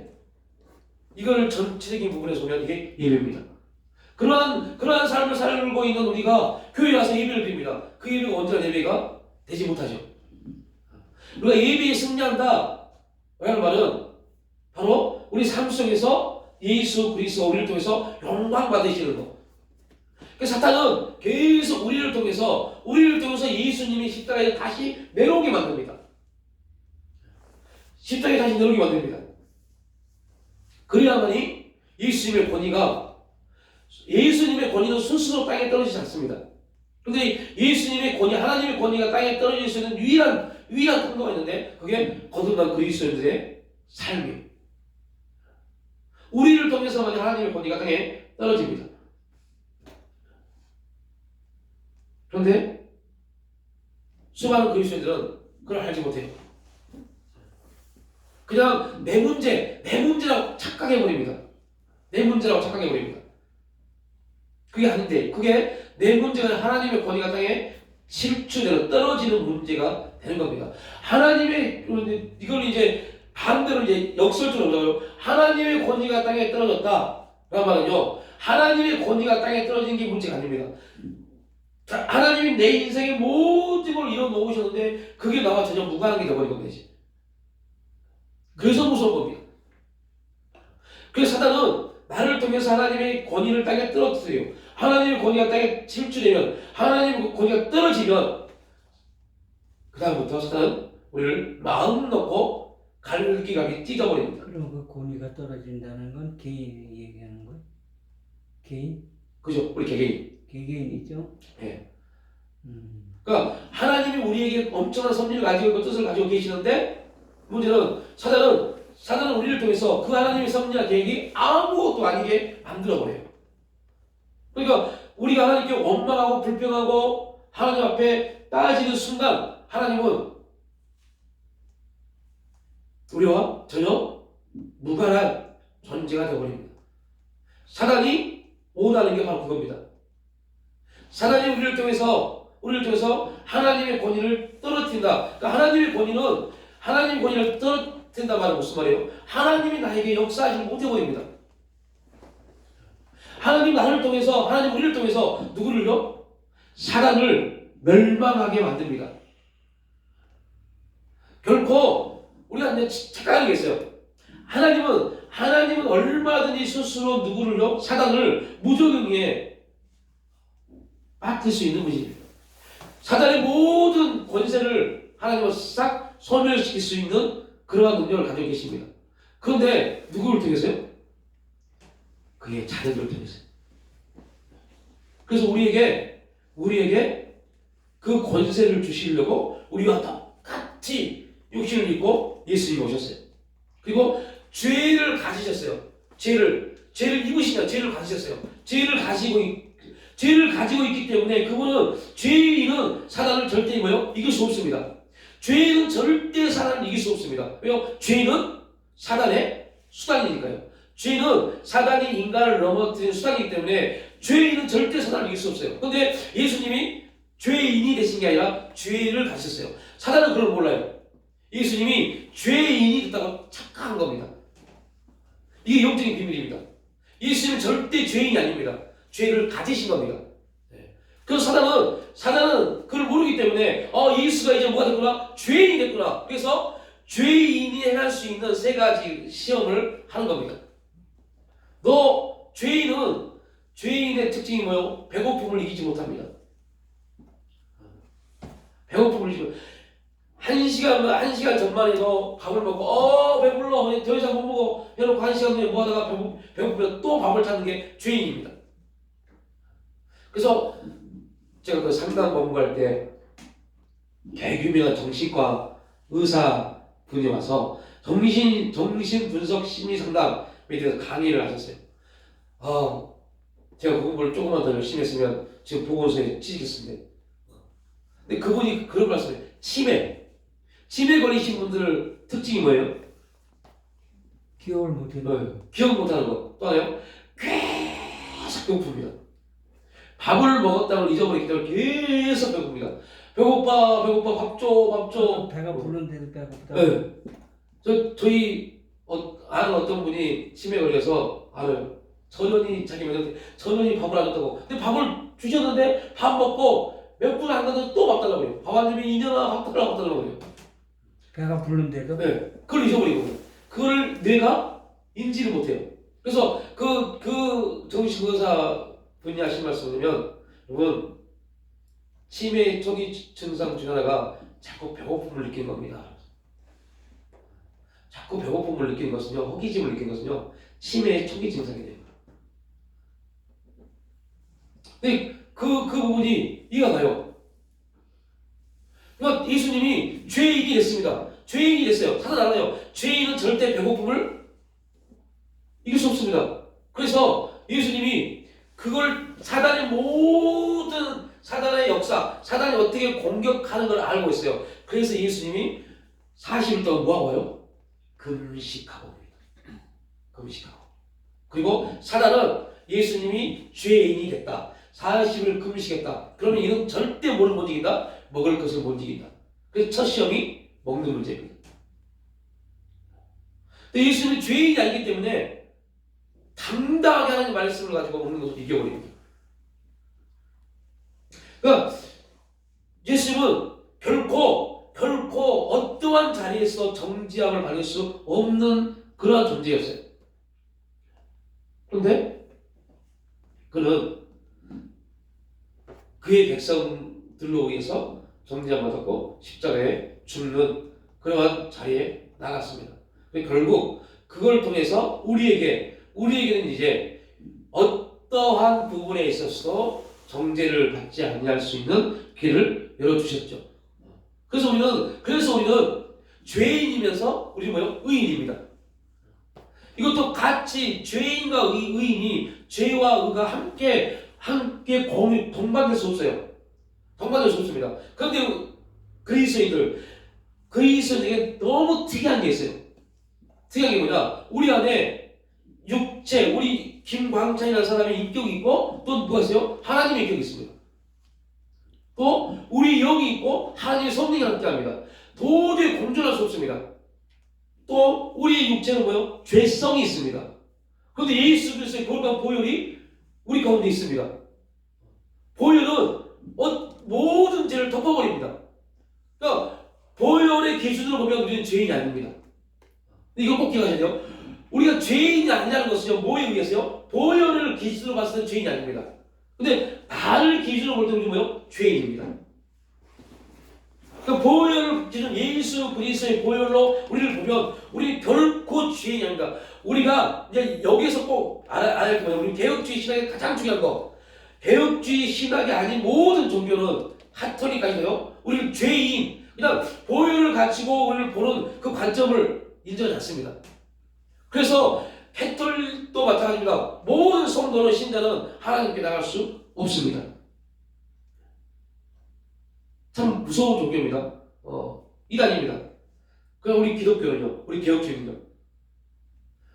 이걸 전체적인 부분에서 보면 이게 예배입니다. 그러한 삶을 살고 있는 우리가 교회에 와서 예배를 드립니다. 그 예배가 언제나 예배가 되지 못하죠. 우리가 예배에 승리한다 라는 말은 바로 우리 삶 속에서 예수 그리스도 우리를 통해서 영광 받으시는 것. 사탄은 계속 우리를 통해서 예수님이 십자가에 다시 내려오게 만듭니다. 십자가에 다시 내려오게 만듭니다. 그래야만이 예수님의 권위는 스스로 땅에 떨어지지 않습니다. 그런데 예수님의 권위, 하나님의 권위가 땅에 떨어질 수 있는 유일한 통로가 있는데 그게 거듭난 그리스도인들의 삶이에요. 우리를 통해서만 하나님의 권위가 땅에 떨어집니다. 그런데 수많은 그리스도인들은 그걸 알지 못해요. 그냥 내 문제라고 착각해버립니다. 그게 아닌데, 그게 내 문제가 하나님의 권위가 땅에 실추되는, 떨어지는 문제가 되는 겁니다. 이걸 이제 반대로 이제 역설적으로 보자고요. 하나님의 권위가 땅에 떨어졌다. 라는 말은요, 하나님의 권위가 땅에 떨어진 게 문제가 아닙니다. 하나님이 내 인생의 모든 걸 이뤄 놓으셨는데, 그게 나와 전혀 무관한 게 되어버린 겁니다. 그래서 무서운 겁니다. 그래서 사단은 나를 통해서 하나님의 권위를 땅에 떨어뜨려요. 하나님의 권위가 땅에 실추되면, 하나님의 권위가 떨어지면 그 다음부터 사단은 우리를 마음 놓고 갈기갈기 찢어버립니다. 그럼 그 권위가 떨어진다는 건 개인이 얘기하는 거예요? 개인? 그죠? 우리 개개인. 개개인이죠? 네. 그러니까 하나님이 우리에게 엄청난 섭리를 가지고 있고 뜻을 가지고 계시는데 문제는 사단은 우리를 통해서 그 하나님의 섭리와 계획이 아무것도 아니게 만들어버려요. 그러니까 우리가 하나님께 원망하고 불평하고 하나님 앞에 따지는 순간 하나님은 우리와 전혀 무관한 존재가 되어버립니다. 사단이 원하는 게 바로 그겁니다. 사단이 우리를 통해서 하나님의 권위를 떨어뜨린다. 그러니까 하나님의 권위를 떨어뜨린다 말은 무슨 말이에요? 하나님이 나에게 역사하지 못해버립니다. 하나님 우리를 통해서 누구를요? 사단을 멸망하게 만듭니다. 결코 우리가 착각하는 게 있어요. 하나님은 얼마든지 스스로 누구를요? 사단을 무적응에 맡을 수 있는 분이에요. 사단의 모든 권세를 하나님은 싹 소멸시킬 수 있는 그러한 능력을 가지고 계십니다. 그런데 누구를 통해서요? 그의 자녀들을 통해서요. 그래서 우리에게 그 권세를 주시려고 우리와 똑같이 육신을 입고 예수님이 오셨어요. 그리고 죄를 가지셨어요. 죄를 입으시냐? 죄를 가지셨어요. 죄를 가지고 있기 때문에 그분은 죄인은 사단을 절대 이길 수 없습니다. 죄인은 절대 사단을 이길 수 없습니다. 왜요? 죄인은 사단의 수단이니까요. 죄는 사단이 인간을 넘어뜨린 수단이기 때문에 죄인은 절대 사단을 이길 수 없어요. 그런데 예수님이 죄인이 되신 게 아니라 죄를 가지셨어요. 사단은 그걸 몰라요. 예수님이 죄인이 됐다고 착각한 겁니다. 이게 영적인 비밀입니다. 예수님은 절대 죄인이 아닙니다. 죄를 가지신 겁니다. 그래서 사단은 그걸 모르기 때문에 예수가 이제 뭐가 됐구나? 죄인이 됐구나. 그래서 죄인이 행할 수 있는 세 가지 시험을 하는 겁니다. 죄인의 특징이 뭐예요? 배고픔을 이기지 못합니다. 배고픔을 이기지 못. 한 시간 전만 해도 밥을 먹고 배불러 더 이상 못 먹어 해놓고 한 시간 후에 뭐 하다가 배고프면 또 밥을 찾는 게 죄인입니다. 그래서 제가 그 상담 본부할 때 대규모한 정신과 의사 분이 와서 정신 분석 심리 상담에 대해서 강의를 하셨어요. 제가 그 공부를 조금만 더 열심히 했으면 지금 보건소에 취직했습니다. 근데 그분이 그런 말씀을 치매 걸리신 분들 특징이 뭐예요? 기억을 못해요. 기억 못하는 거. 또 하나요? 계속 배고픕니다. 밥을 먹었다고 잊어버리기 때문에 계속 배고픕니다. 배고파 밥 줘. 배가 부른데도 배고프다. 네. 저희 아는 어떤 분이 치매 걸려서 알아요. 전현이 자기 매장한테 전현이 밥을 안 줬다고. 근데 밥을 주셨는데 밥 먹고 몇 분 안 가도 또 밥 달라고 그래요. 밥 안 주면 2년아 밥 달라고 그래요. 배가 부른데도? 네. 그걸 잊어버리는 거예요. 그걸 뇌가 인지를 못해요. 그래서 그 정신의사 분이 하신 말씀이면 여러분 치매 초기 증상 중 하나가 자꾸 배고픔을 느끼는 겁니다. 자꾸 배고픔을 느끼는 것은요, 허기짐을 느끼는 것은요, 치매의 초기 증상이 돼요. 근데 그 부분이 이해가 가요. 그러니까 예수님이 죄인이 됐습니다. 죄인이 됐어요. 사단 알아요. 죄인은 절대 배고픔을 이길 수 없습니다. 그래서 예수님이 그걸 사단의 역사, 사단이 어떻게 공격하는 걸 알고 있어요. 그래서 예수님이 40일 동안 뭐하고 와요? 금식하고 옵니다. 금식하고. 그리고 사단은 예수님이 죄인이 됐다. 40일 금식했다. 그러면 이는 절대 뭘 못 이긴다? 먹을 것을 못 이긴다. 그래서 첫 시험이 먹는 문제입니다. 근데 예수님이 죄인이 아니기 때문에 당당하게 하나님 말씀을 가지고 먹는 것을 이겨버립니다. 그러니까 예수님은 결코 어떠한 자리에서 정죄함을 받을 수 없는 그러한 존재였어요. 그런데 그는 그의 백성들로 의해서 정죄함 받았고 십자가에 죽는 그러한 자리에 나갔습니다. 결국 그걸 통해서 우리에게는 이제 어떠한 부분에 있어서도 정죄를 받지 아니할 수 있는 길을 열어주셨죠. 그래서 우리는 죄인이면서 우리 뭐요? 의인입니다. 이것도 같이 죄인과 의인이 죄와 의가 함께 동반될 수 없어요. 동반될 수 없습니다. 그런데 그리스도인에게 너무 특이한 게 있어요. 특이한 게 뭐냐? 우리 안에 육체, 우리 김광찬이라는 사람의 인격이 있고 또 누가 있어요? 하나님의 인격이 있습니다. 또 우리 영이 있고 하나님의 성령이 함께합니다. 도저히 공존할 수 없습니다. 또 우리의 육체는 뭐예요? 죄성이 있습니다. 그런데 예수 그리스도의 거룩한 보혈이 우리 가운데 있습니다. 보혈은 모든 죄를 덮어버립니다. 그러니까 보혈의 기준으로 보면 우리는 죄인이 아닙니다. 근데 이거 꼭 기억하셔야 돼요. 우리가 죄인이 아니라는 것은요, 뭐에 의해서요? 보혈을 기준으로 봤을 때는 죄인이 아닙니다. 근데 나를 기준으로 볼 때 우리는 뭐예요? 죄인입니다. 그러니까 보혈을 기준, 예수 그리스도의 보혈로 우리를 보면 우리는 결코 죄인이 아닙니다. 우리가 이제 여기에서 꼭 알아야 할 거예요. 우리 개혁주의 신학의 가장 중요한 거. 개혁주의 신학이 아닌 모든 종교는 카톨릭까지도요. 우리는 죄인, 그냥 보혈을 가지고 우리를 보는 그 관점을 인정하지 않습니다. 그래서 캐톨릭도 마찬가지입니다. 모든 성도는 신자는 하나님께 나갈 수 없습니다. 참 무서운 종교입니다. 이단입니다. 그럼 우리 기독교는요, 우리 개혁주의는요,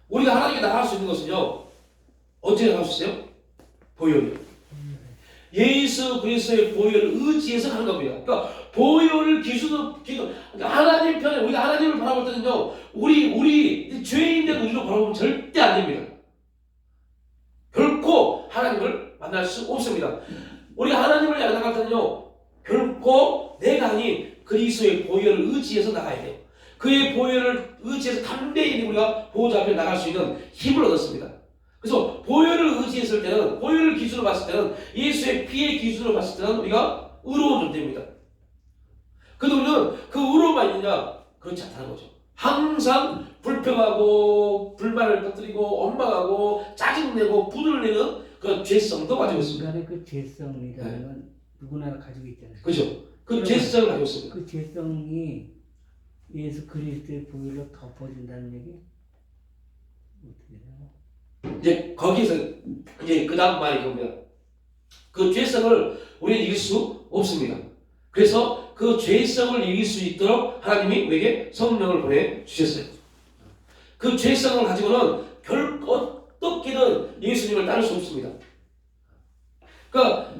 우리가 하나님께 나갈 수 있는 것은요, 어떻게 나갈 수 있어요? 보혈이요. 예수 그리스도의 보혈을 의지해서 가는 겁니다. 그러니까 보혈을 기준으로 하나님 편에 우리가 하나님을 바라볼 때는요, 우리 죄인된 우리로 바라보면 절대 안 됩니다. 결코 하나님을 만날 수 없습니다. 우리가 하나님을 향해 나갈 때는요, 결코 내가 아닌 그리스도의 보혈을 의지해서 나가야 돼요. 그의 보혈을 의지해서 담대히 우리가 보호자 앞에 나갈 수 있는 힘을 얻었습니다. 그래서 보혈을 의지했을 때는, 보혈을 기준으로 봤을 때는, 예수의 피의 기준으로 봤을 때는 우리가 의로운 존재입니다. 근데 우리는 그 의로움만 있느냐? 그렇지 않다는 거죠. 항상 불평하고 불만을 터뜨리고 원망하고 짜증내고 분을 내는 그런 죄성도 가지고 있습니다. 인간의 그 죄성이라는 건 누구나 가지고 있잖아요. 그죠? 그 죄성을 가지고 있습니다. 그 죄성이 예수 그리스도의 보혈로 덮어진다는 얘기 어떻게 돼요? 이제 거기서 이제 그 다음 말이 그겁니다. 그 죄성을 우리는 이길 수 없습니다. 그래서 그 죄성을 이길 수 있도록 하나님이 우리에게 성령을 보내주셨어요. 그 죄성을 가지고는 결코 어떻게든 예수님을 따를 수 없습니다. 그러니까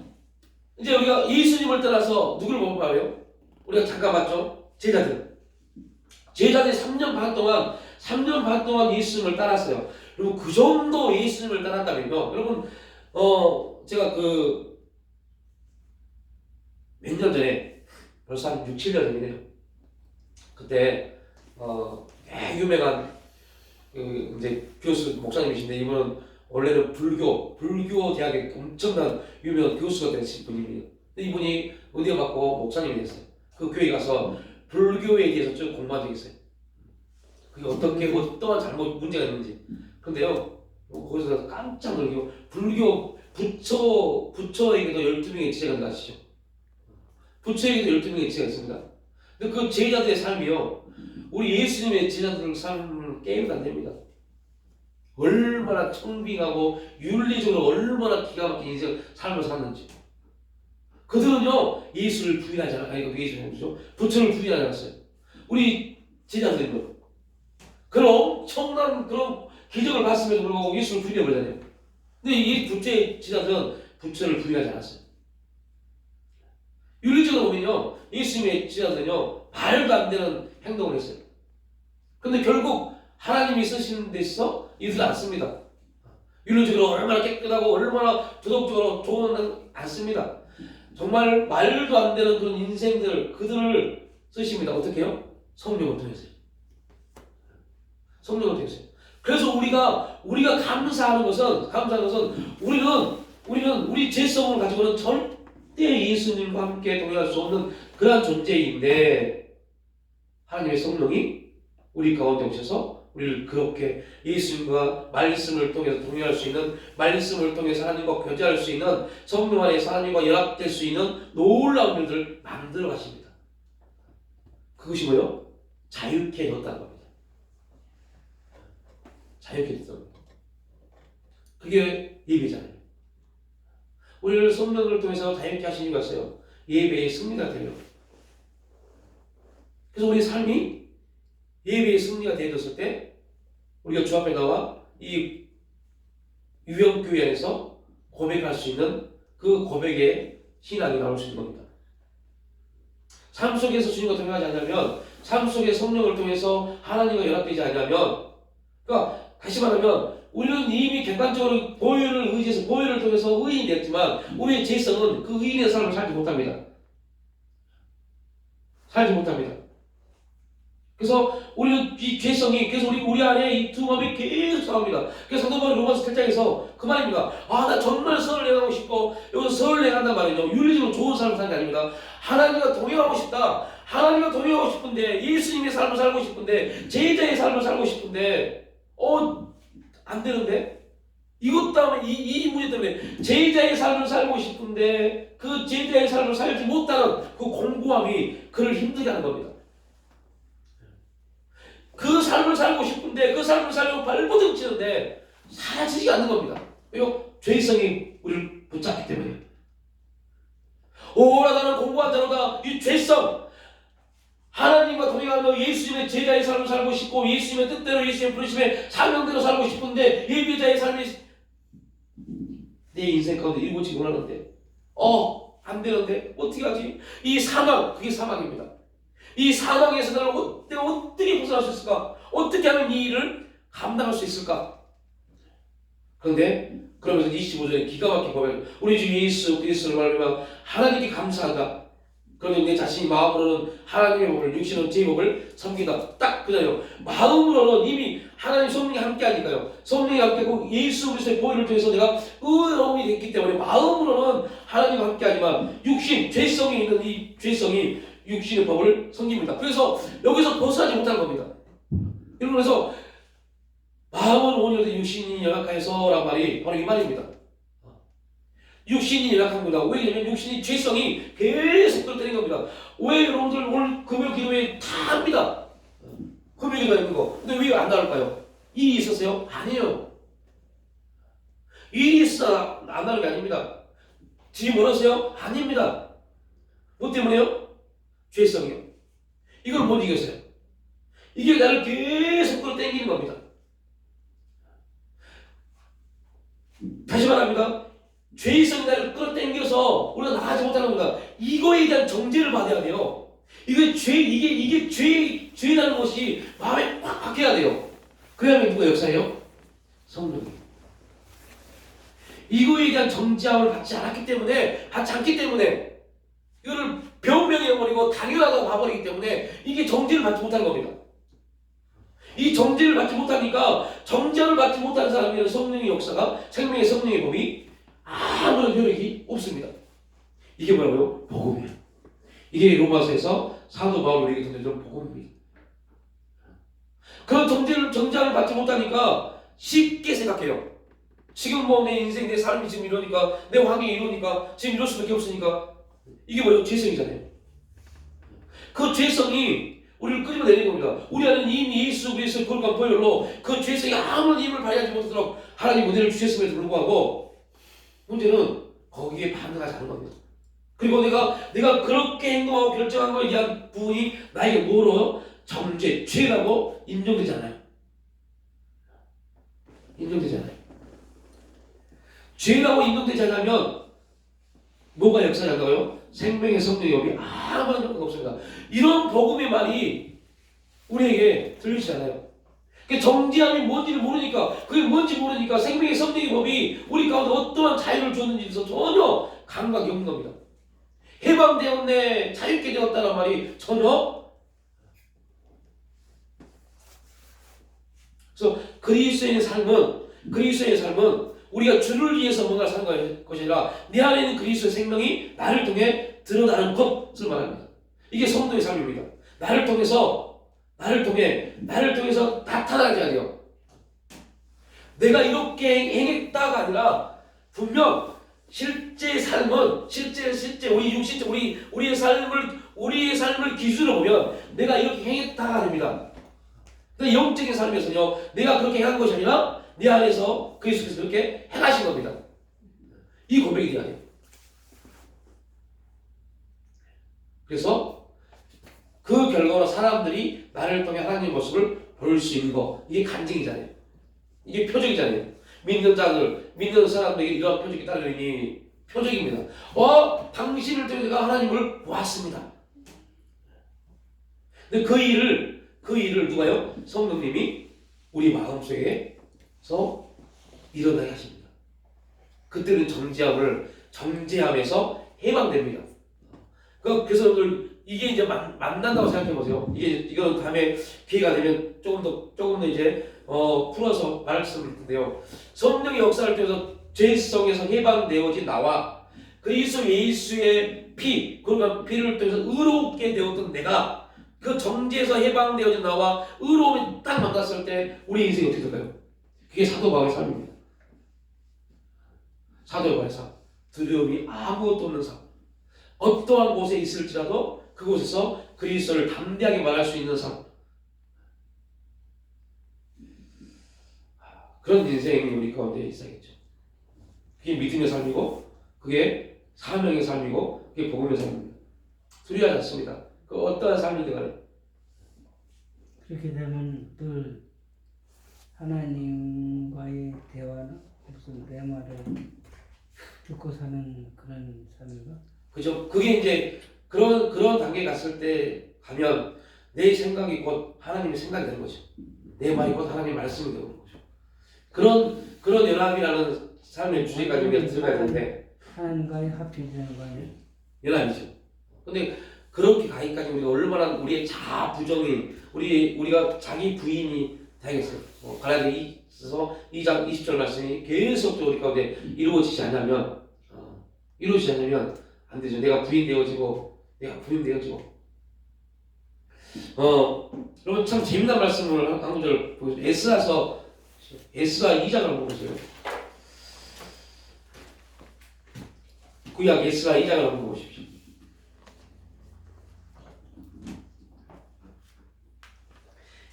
이제 우리가 예수님을 따라서 누구를 못 봐요? 우리가 잠깐 봤죠? 제자들. 제자들이 3년 반 동안 예수님을 따랐어요. 그리고 그 정도 예수님을 따랐다면요. 여러분, 제가 몇 년 전에, 벌써 한 6, 7년 전이네요. 그때, 유명한, 이제 교수, 목사님이신데, 이분은 원래는 불교 대학의 엄청난 유명한 교수가 되신 분입니다. 근데 이분이 은혜 받고 목사님이 됐어요. 그 교회 가서 불교에 대해서 좀 공부한 적이 있어요. 그게 어떻게, 어떠한 잘못, 문제가 있는지. 근데요, 거기서 깜짝 놀라고, 불교 부처에게도 12명의 지혜가 있는 거 아시죠? 부처에게도 12명의 지혜가 있습니다. 근데 그 제자들의 삶이요, 우리 예수님의 제자들의 삶을 게임도 안 됩니다. 얼마나 청빙하고 윤리적으로 얼마나 기가 막힌 인생 삶을 살았는지. 그들은요, 예수를 부인하지 않았어요. 부처를 부인하지 않았어요. 우리 제자들은요, 그런 엄청난 그런 기적을 봤음에도 불구하고 예수를 부인해버리잖아요. 근데 이 부처의 제자들은 부처를 부인하지 않았어요. 윤리적으로 보면요, 예수님의 제자들은요, 말도 안 되는 행동을 했어요. 근데 결국 하나님이 쓰시는 데 있어 이들 않습니다. 윤리적으로 얼마나 깨끗하고 얼마나 도덕적으로 좋은 않습니다. 정말 말도 안 되는 그런 인생들, 그들을 쓰십니다. 어떻게 해요? 성령을 통해서요. 성령을 통해서요. 그래서 우리가 감사하는 것은 우리는 우리 죄성을 가지고는 절대 예수님과 함께 동행할 수 없는 그러한 존재인데, 하나님의 성령이 우리 가운데 오셔서 우리를 그렇게 예수님과 말씀을 통해서 동행할 수 있는, 말씀을 통해서 하나님과 교제할 수 있는, 성령 안에서 하나님과 연합될 수 있는 놀라운 일들을 만들어 가십니다. 그것이 뭐예요? 자유케 해줬다는 겁니다. 자유케 해줬다는 겁니다. 그게 예배잖아요. 우리를 성령을 통해서 자유케 하신 이유가 있어요. 예배의 승리가 되려. 그래서 우리 삶이 예배의 승리가 되어졌을 때 우리가 주 앞에 나와 이 유형교회 안에서 고백할 수 있는 그 고백의 신앙이 나올 수 있는 겁니다. 삶 속에서 주님과 동행하지 않으면, 삶 속에 성령을 통해서 하나님과 연합되지 않으면, 그러니까 다시 말하면 우리는 이미 객관적으로 보혈을 의지해서 보혈을 통해서 의인이 됐지만 우리의 죄성은 그 의인의 삶을 살지 못합니다. 그래서 우리는 이 죄성이, 그래서 우리 안에 이 두 마음이 계속 싸웁니다. 그래서 사도 바울이 로마서 8장에서 그 말입니다. 나 정말 선을 행하고 싶고, 여기서 선을 행한단 말이죠. 윤리적으로 좋은 삶을 사는 게 아닙니다. 하나님과 동행하고 싶다. 하나님과 동행하고 싶은데, 예수님의 삶을 살고 싶은데, 제자의 삶을 살고 싶은데, 안 되는데? 이것 때문에, 이 문제 때문에 제자의 삶을 살고 싶은데 그 제자의 삶을 살지 못하는 그 공고함이 그를 힘들게 하는 겁니다. 그 삶을 살고 싶은데 그 삶을 살려고 발버둥 치는데 사라지지 않는 겁니다. 왜요? 죄성이 우리를 붙잡기 때문에. 오라 나는 공고한 자로다. 이 죄성, 하나님과 동행하며 예수님의 제자의 삶을 살고 싶고, 예수님의 뜻대로, 예수님의 부르심의 사명대로 살고 싶은데, 예배자의 삶이 내 인생 가운데 이루어지기 원하는데 안 되는데 어떻게 하지? 이 사망, 그게 사망입니다. 이 사망에서 나를 어떻게 벗어날 수 있을까? 어떻게 하면 이 일을 감당할 수 있을까? 그런데 그러면서 25절에 기가 막히게 보면 우리 주 예수 그리스도를 말하면 하나님께 감사하다. 그러면 내 자신이 마음으로는 하나님의 법을, 육신은 제 법을 섬긴다. 딱 그잖아요. 마음으로는 이미 하나님 성령이 함께 하니까요. 성령이 함께하고 예수 그리스도의 보혈을 통해서 내가 의로움이 됐기 때문에 마음으로는 하나님과 함께 하지만 육신, 죄성이 있는 이 죄성이 육신의 법을 섬깁니다. 그래서 여기서 벗어나지 못하는 겁니다. 그래서 마음은 온유한데 육신이 연약해서란 말이 바로 이 말입니다. 육신이 연약한 거다. 왜냐면 육신이 죄성이 계속 끌어들이는 겁니다. 왜 여러분들 오늘 금요 기도회 다 합니다. 금요 기도회 있는 거. 근데 왜 안 나올까요? 일이 있었어요? 아니에요. 일이 있어서 안 나오는 게 아닙니다. 집이 멀었어요? 아닙니다. 뭐 때문에요? 죄성이요. 이걸 못 이겼어요. 이게 나를 계속 끌어당기는 겁니다. 다시 말합니다. 죄성이 나를 끌어당겨서 우리가 나가지 못하는 겁니다. 이거에 대한 정죄를 받아야 돼요. 이게 죄라는 것이 마음에 꽉 박혀야 돼요. 그 다음에 누가 역사해요? 성령이. 이거에 대한 정죄함을 받지 않기 때문에 이거를 변명해버리고 당연하다고 봐버리기 때문에 이게 정죄를 받지 못하는 겁니다. 이 정죄를 받지 못하니까 정죄를 받지 못하는 사람에게는 성령의 역사가 생명의 성령의 법이 아무런 효력이 없습니다. 이게 뭐라고요? 복음이에요. 이게 로마서에서 사도 바울이 얘기했던 복음입니다. 그런 정죄를 받지 못하니까 쉽게 생각해요. 지금 뭐 내 인생, 내 삶이 지금 이러니까, 내 환경이 이러니까, 지금 이럴 수밖에 없으니까, 이게 뭐예요? 죄성이잖아요. 그 죄성이 우리를 끄집어내는 겁니다. 우리 안에는 이미 예수 그리스도의 거룩한 보혈로 그 죄성이 아무런 힘을 발휘하지 못하도록 하나님 은혜를 주셨음에도 불구하고 문제는 거기에 반응하지 않는 겁니다. 그리고 내가 그렇게 행동하고 결정한 것에 대한 부분이 나에게 뭐로 정죄, 죄라고 인정되잖아요. 죄라고 인정되지 않으면 뭐가 역사한다고요? 생명의 성령의 법이 아무런 효과가 없습니다. 이런 복음의 말이 우리에게 들리시잖아요. 정죄함이 뭔지를 모르니까, 그게 뭔지 모르니까 생명의 성령의 법이 우리 가운데 어떠한 자유를 줬는지에 대해서 전혀 감각이 없는 겁니다. 해방되었네, 자유케 되었다는 말이 전혀. 그래서 그리스도인의 삶은 우리가 주를 위해서 뭔가 사는 것이 아니라 내 안에 있는 그리스도의 생명이 나를 통해 드러나는 것을 말합니다. 이게 성도의 삶입니다. 나를 통해서 나타나게 돼요. 내가 이렇게 행했다가 아니라 분명 실제 삶은 실제 우리 육신적 우리의 삶을 기준으로 보면 내가 이렇게 행했다가 아닙니다. 근데 영적인 삶에서는요, 내가 그렇게 행한 것이 아니라 내 안에서 그리스도께서 그렇게 행하신 겁니다. 이 고백이 돼야 돼요. 그래서 그 결과로 사람들이 나를 통해 하나님의 모습을 볼 수 있는 거, 이게 간증이잖아요. 이게 표적이잖아요. 믿는 사람들에게 이런 표적이 따르니 표적입니다. 당신을 통해 내가 하나님을 보았습니다. 근데 그 일을 누가요? 성령님이 우리 마음속에서 일어나게 하십니다. 그때는 정죄함에서 해방됩니다. 그래서 오늘 이게 이제 만난다고 생각해 보세요. 이건 다음에 기회가 되면 조금 더 이제 풀어서 말씀을 텐데요. 성령의 역사를 통해서 죄성에서 해방되어진 나와 그리스도 예수의 그러니까 피를 통해서 의롭게 되었던 내가 그 정죄에서 해방되어진 나와 의로움이 딱 만났을 때 우리 인생이 어떻게 될까요? 그게 사도 바울의 삶입니다. 사도 바울의 삶. 두려움이 아무것도 없는 삶. 어떠한 곳에 있을지라도 그곳에서 그리스도를 담대하게 말할 수 있는 삶. 그런 인생이 우리 가운데 있어야겠죠. 그게 믿음의 삶이고 그게 사명의 삶이고 그게 복음의 삶입니다. 두려워하지 않습니다. 그 어떠한 삶이든 간에. 그렇게 되면 늘 하나님과의 대화는 무슨 내 말을 듣고 사는 그런 삶인가? 그죠? 그게 이제 그런 단계에 갔을 때 가면 내 생각이 곧 하나님의 생각이 되는 거죠. 내 말이 곧 하나님의 말씀이 되는 거죠. 그런 연합이라는 삶의 주제까지 우리가 들어가야 되는데 하나님과의 합이 되는 거 아니에요? 연합이죠. 근데 그렇게 가기까지 우리가 얼마나 우리의 자아 부정이 우리가 자기 부인이 되겠어요. 갈라디아서 2장 20절 말씀이 계속적으로 우리 가운데 이루어지지 않으면 안 되죠. 내가 부인 되어지고 여러분 참 재미난 말씀을 한 구절 보여주세요. 에스라 2장을 한번 보세요. 구약 에스라 2장을 한번 보십시오.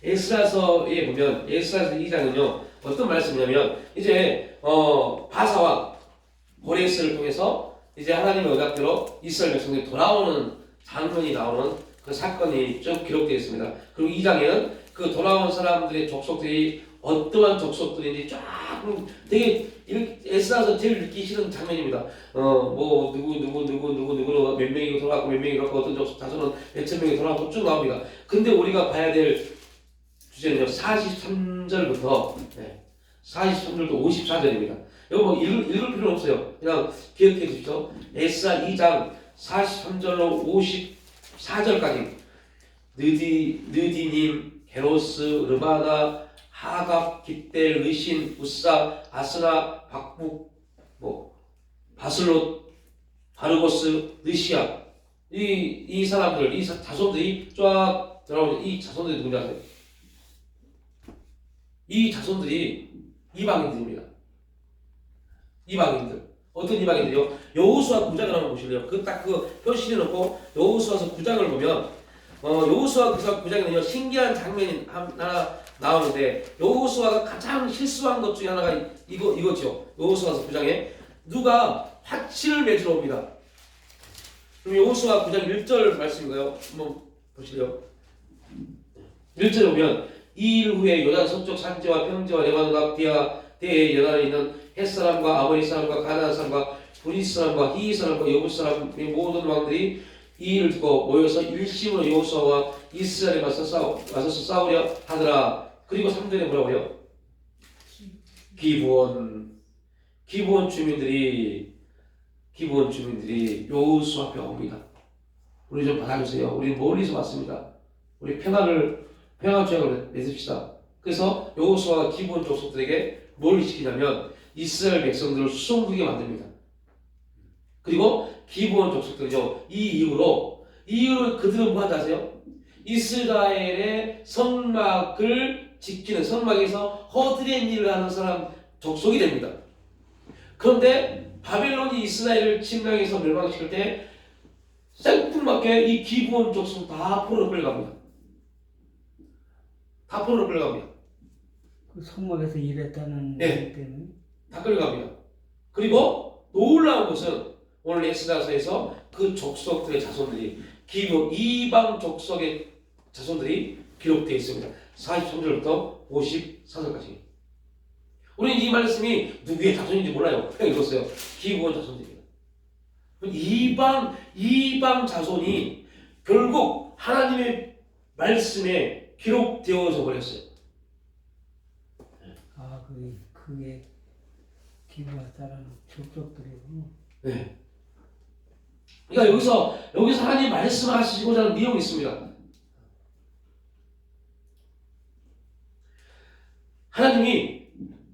에스라서에 보면 에스라서 2장은요 어떤 말씀이냐면 이제 바사와 고레스를 통해서 이제 하나님의 언약대로 이스라엘 백성들이 돌아오는 장면이 나오는 그 사건이 쭉 기록되어 있습니다. 그리고 2장에는 그 돌아온 사람들의 족속들이 어떠한 족속들인지 쫙 되게 에스라서 제일 읽기 싫은 장면입니다. 뭐 누구로 몇 명이 돌아가고 몇 명이 그렇고 어떤 족속 자손은 몇천 명이 돌아가고 쭉 나옵니다. 근데 우리가 봐야 될 주제는요 43절부터 43절부터 54절입니다. 이거 뭐 읽을 필요는 없어요. 그냥 기억해 주십시오. 에스라 2장 43절로 54절까지 느디님, 게로스, 르바나, 하갑, 깃델, 르신, 우사, 아스나, 박북, 바슬롯, 바르고스, 느시아 이 사람들, 이 자손들이 쫙 들어오는 이 자손들이 누구냐 아세요? 이 자손들이 이방인들입니다. 이방인들. 어떤 이방인들이요? 여호수아 9장을 한번 보실래요? 딱 그 표시를 놓고 여호수아서 9장을 보면 여호수아 9장에는요 신기한 장면이 하나 나오는데 여호수아가 가장 실수한 것 중에 하나가 이거죠. 여호수아서 9장에 누가 화치를 맺으러 옵니다. 그럼 여호수아 9장 1절 말씀인가요? 한번 보실래요? 1절에 보면 이 일 후에 요단 서쪽 산지와 평지와 레바논 앞 대에 연안에 있는 헷 사람과 아모리 사람과 가나안 사람과 브리스 사람과 히이 사람과 여부 사람의 모든 왕들이 이 일을 듣고 모여서 일심으로 여호수아와 이스라엘에 맞서서 싸우려 하더라. 그리고 3절에 뭐라고요? 기브온 주민들이 여호수아 앞에 옵니다. 우리 좀 받아주세요. 우리 멀리서 왔습니다. 우리 평화 조약을 맺읍시다. 그래서 여호수아가 기브온 족속들에게 뭘 시키냐면 이스라엘 백성들을 수송되게 만듭니다. 그리고 기브온 족속들은요 이 이후로 그들은 뭐 하지 아세요? 이스라엘의 성막을 지키는 성막에서 허드렛 일을 하는 사람 족속이 됩니다. 그런데 바벨론이 이스라엘을 침략해서 멸망시킬 때 생뚱맞게 이 기브온 족속 다 포로로 끌려갑니다. 그 성막에서 일했다는 네. 때문에 다 끌려갑니다. 그리고 놀라운 것은 오늘 에스라서에서 그 족속들의 자손들이 이방 족속의 자손들이 기록되어 있습니다. 43절부터 54절까지. 우리는 이 말씀이 누구의 자손인지 몰라요. 그냥 읽었어요. 기브온 자손들입니다. 이방 자손이 결국 하나님의 말씀에 기록되어져 버렸어요. 그게 기브아사라는 족속들이고. 네. 그러니까 여기서 하나님 말씀하시고자 하는 내용이 있습니다. 하나님이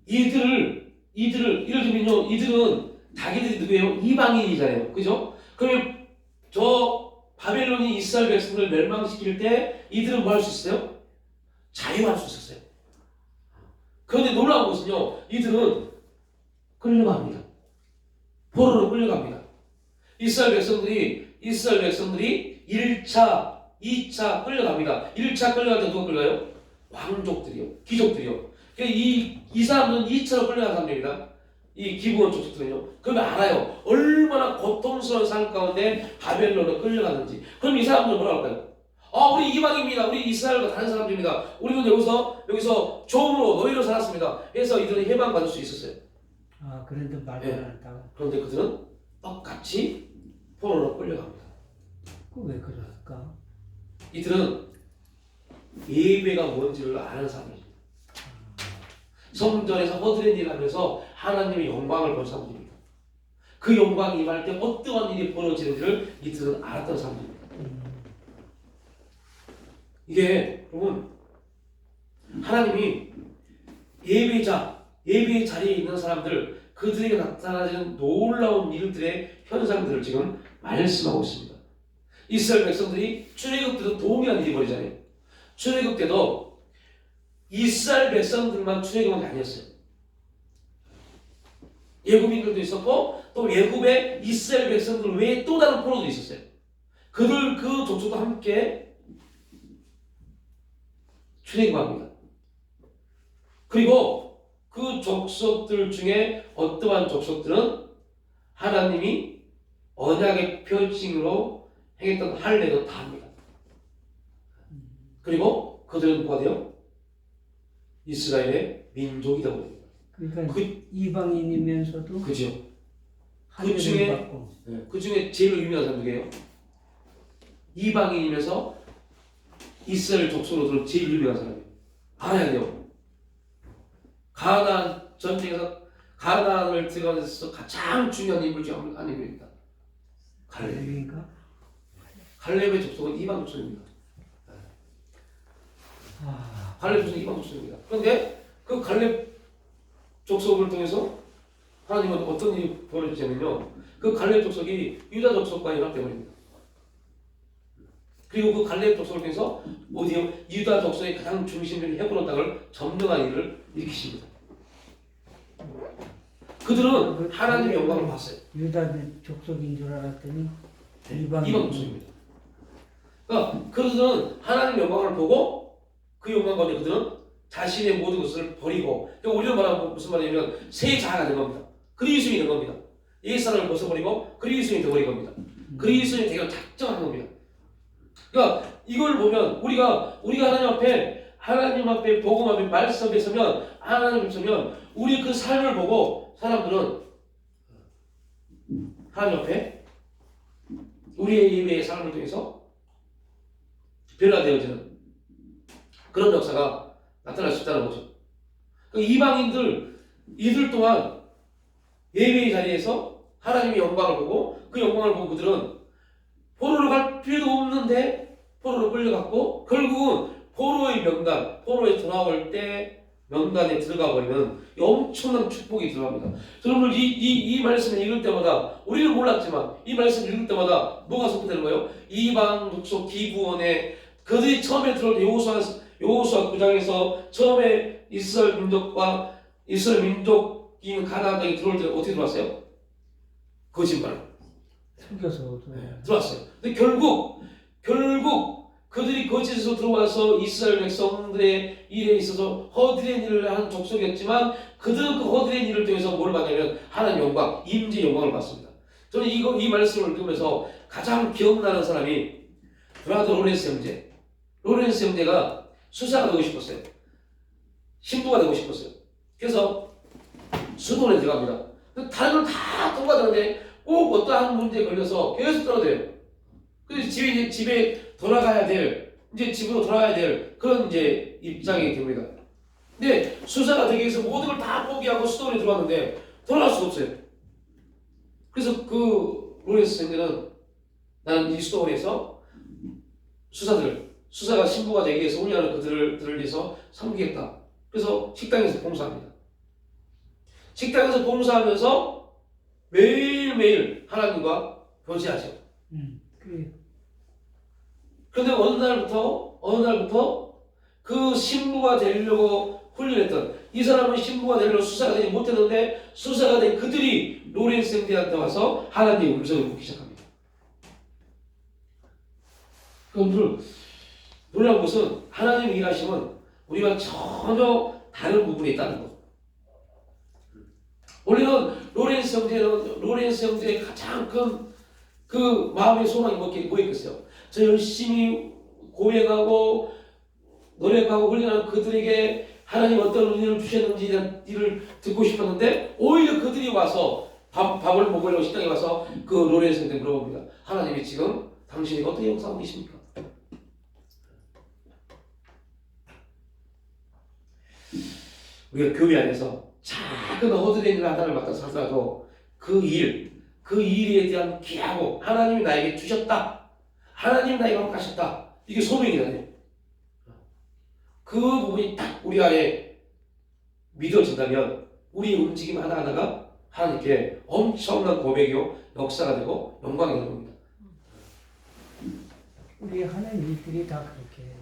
이들을 예를 들면요, 이들은 자기들이 누구예요? 이방인이잖아요, 그죠? 그러면 저 바벨론이 이스라엘 백성들을 멸망시킬 때 이들은 뭐 할 수 있어요? 자유할 수 있었어요. 그런데 놀라운 것은요, 이들은 끌려갑니다. 포로로 끌려갑니다. 이스라엘 백성들이 1차, 2차 끌려갑니다. 1차 끌려갈 때 누가 끌려가요? 왕족들이요, 귀족들이요. 이 사람들은 2차로 끌려간 사람들입니다. 이 기브온 족속들은요. 그러면 알아요. 얼마나 고통스러운 삶 가운데 바벨론으로 끌려갔는지. 그럼 이 사람들은 뭐라고 할까요? 우리 이방입니다. 우리 이스라엘과 다른 사람들입니다. 우리는 여기서 종으로 노예로 살았습니다. 그래서 이들은 해방받을 수 있었어요. 그런데 말도 안 했다가. 그런데 그들은 똑같이 포로로 끌려갑니다. 왜 그럴까? 이들은 예배가 뭔지를 아는 사람입니다. 성전에서 허드렛 일을 하면서 하나님의 영광을 본 사람들입니다. 그 영광이 임할 때 어떠한 일이 벌어지는지를 이들은 알았던 사람들입니다. 이게 여러분 하나님이 예배의 자리에 있는 사람들 그들에게 나타나는 놀라운 일들의 현상들을 지금 말씀하고 있습니다. 이스라엘 백성들이 출애굽 때도 동일한 일이 벌어지잖아요. 출애굽 때도 이스라엘 백성들만 출애굽한 게 아니었어요. 예굽인들도 있었고 또 예굽의 이스라엘 백성들 외에 또 다른 포로도 있었어요. 그 족속도 함께 출애굽합니다. 그리고 그 족속들 중에 어떠한 족속들은 하나님이 언약의 표징으로 행했던 할례도 다 합니다. 그리고 그들은 뭐가 돼요? 이스라엘의 민족이 되어버립니다. 그러니까 이방인이면서도 그죠. 할례를 받고. 그 중에 제일 유명한 사람 누구예요? 이방인이면서 이스라엘 족속으로 들어온 제일 유명한 사람이에요. 알아야 돼요. 가나안 전쟁에서 가나안을 들어가면서 가장 중요한 인물 중 한 인물입니다. 갈렙. 갈렙의 족속은 이방 족속입니다. 갈렙 족속은 이방 족속입니다. 그런데 그 갈렙 족속을 통해서 하나님은 어떤 일이 벌어지냐면요. 그 갈렙 족속이 유다 족속과 연합돼 버립니다. 그리고 그 갈렙 족속을 통해서 어디요? 유다 족속의 가장 중심적인 헤브론 땅을 점령한 일을 일으키십니다. 그들은 하나님의 영광을 봤어요. 유다 족속인 줄 알았더니 이방 족속입니다. 그러니까 그들은 하나님의 영광을 보고 그 영광 가운데 그들은 자신의 모든 것을 버리고, 그러니까 우리가 말하면 무슨 말이냐면 새 자아가 된 겁니다. 그리스도인이 된 겁니다. 옛사람을 벗어버리고 그리스도인이 되어버린 겁니다. 그리스도인이 되기를 작정한 겁니다. 그러니까 이걸 보면 우리가 하나님 앞에 복음 앞에 말씀 앞에 서면 하나님 앞에 서면 우리 그 삶을 보고 사람들은 하나님 앞에 우리의 예배의 삶을 통해서 변화되어지는 그런 역사가 나타날 수 있다는 거죠. 이방인들 이들 또한 예배의 자리에서 하나님의 영광을 보고 그 영광을 보고 그들은 포로로 갈 필요도 없는데 포로로 끌려갔고 결국은 포로의 명단, 포로에 돌아올 때 명단에 들어가 버리는 엄청난 축복이 들어갑니다. 여러분들 이 말씀을 읽을 때마다 우리는 몰랐지만 이 말씀을 읽을 때마다 뭐가 선포되는 거예요? 이방 족속 기브원에 그들이 처음에 들어올 때 여호수아 9장에서 처음에 이스라엘 민족과 이스라엘 민족인 가나안 땅에 들어올 때 어떻게 들어왔어요? 거짓말. 숨겨서 들어왔어요. 근데 결국 그들이 거짓에서 들어와서 이스라엘 백성들의 일에 있어서 허드렛 일을 하는 족속이었지만 그들은 그 허드렛 일을 통해서 뭘 받냐면 하나님 영광, 임재 영광을 받습니다. 저는 이 말씀을 읽으면서 가장 기억나는 사람이 브라더 로렌스 형제. 로렌스 형제가 수사가 되고 싶었어요. 신부가 되고 싶었어요. 그래서 수도원에 들어갑니다. 다른 건 다 통과되는데 꼭 어떠한 문제에 걸려서 계속 떨어져요. 그래서 집에 돌아가야 될, 이제 집으로 돌아가야 될 그런 이제 입장이 됩니다. 근데 수사가 되기 위해서 모든 걸 다 포기하고 수도원에 들어왔는데 돌아갈 수가 없어요. 그래서 그 로렌스 형제는 나는 이 수도원에서 수사가 신부가 되기 위해서 훈련하는 그들을 위해서 섬기겠다. 그래서 식당에서 봉사합니다. 식당에서 봉사하면서 매일매일 하나님과 교제하죠. 그런데 어느 날부터 그 신부가 되려고 훈련했던 이 사람은 신부가 되려고 수사가 되지 못했는데 수사가 된 그들이 로렌스 형제한테 와서 하나님의 음성을 묻기 시작합니다. 그분들 놀라운 것은 하나님의 일하심은 우리가 전혀 다른 부분에 있다는 것. 원래는 로렌스 형제의 가장 큰 그 마음의 소망이 뭐였겠어요? 저 열심히 고행하고 노력하고 훈련하는 그들에게 하나님 어떤 은혜를 주셨는지 대한 일을 듣고 싶었는데 오히려 그들이 와서 밥을 먹으려고 식당에 와서 그 로렌스 형제한테 물어봅니다. 하나님이 지금 당신이 어떤 영상을 계십니까? 우리가 교회 안에서 작은 허드렛 일 하나를 맡아서 하더라도 그 일에 대한 기하고 하나님이 나에게 주셨다. 하나님이 나에게 허락하셨다. 이게 소명이잖아요. 그 부분이 딱 우리 안에 믿어진다면 우리 움직임 하나하나가 하나님께 엄청난 고백이요 역사가 되고 영광이 되는 겁니다. 우리 하는 일들이 다 그렇게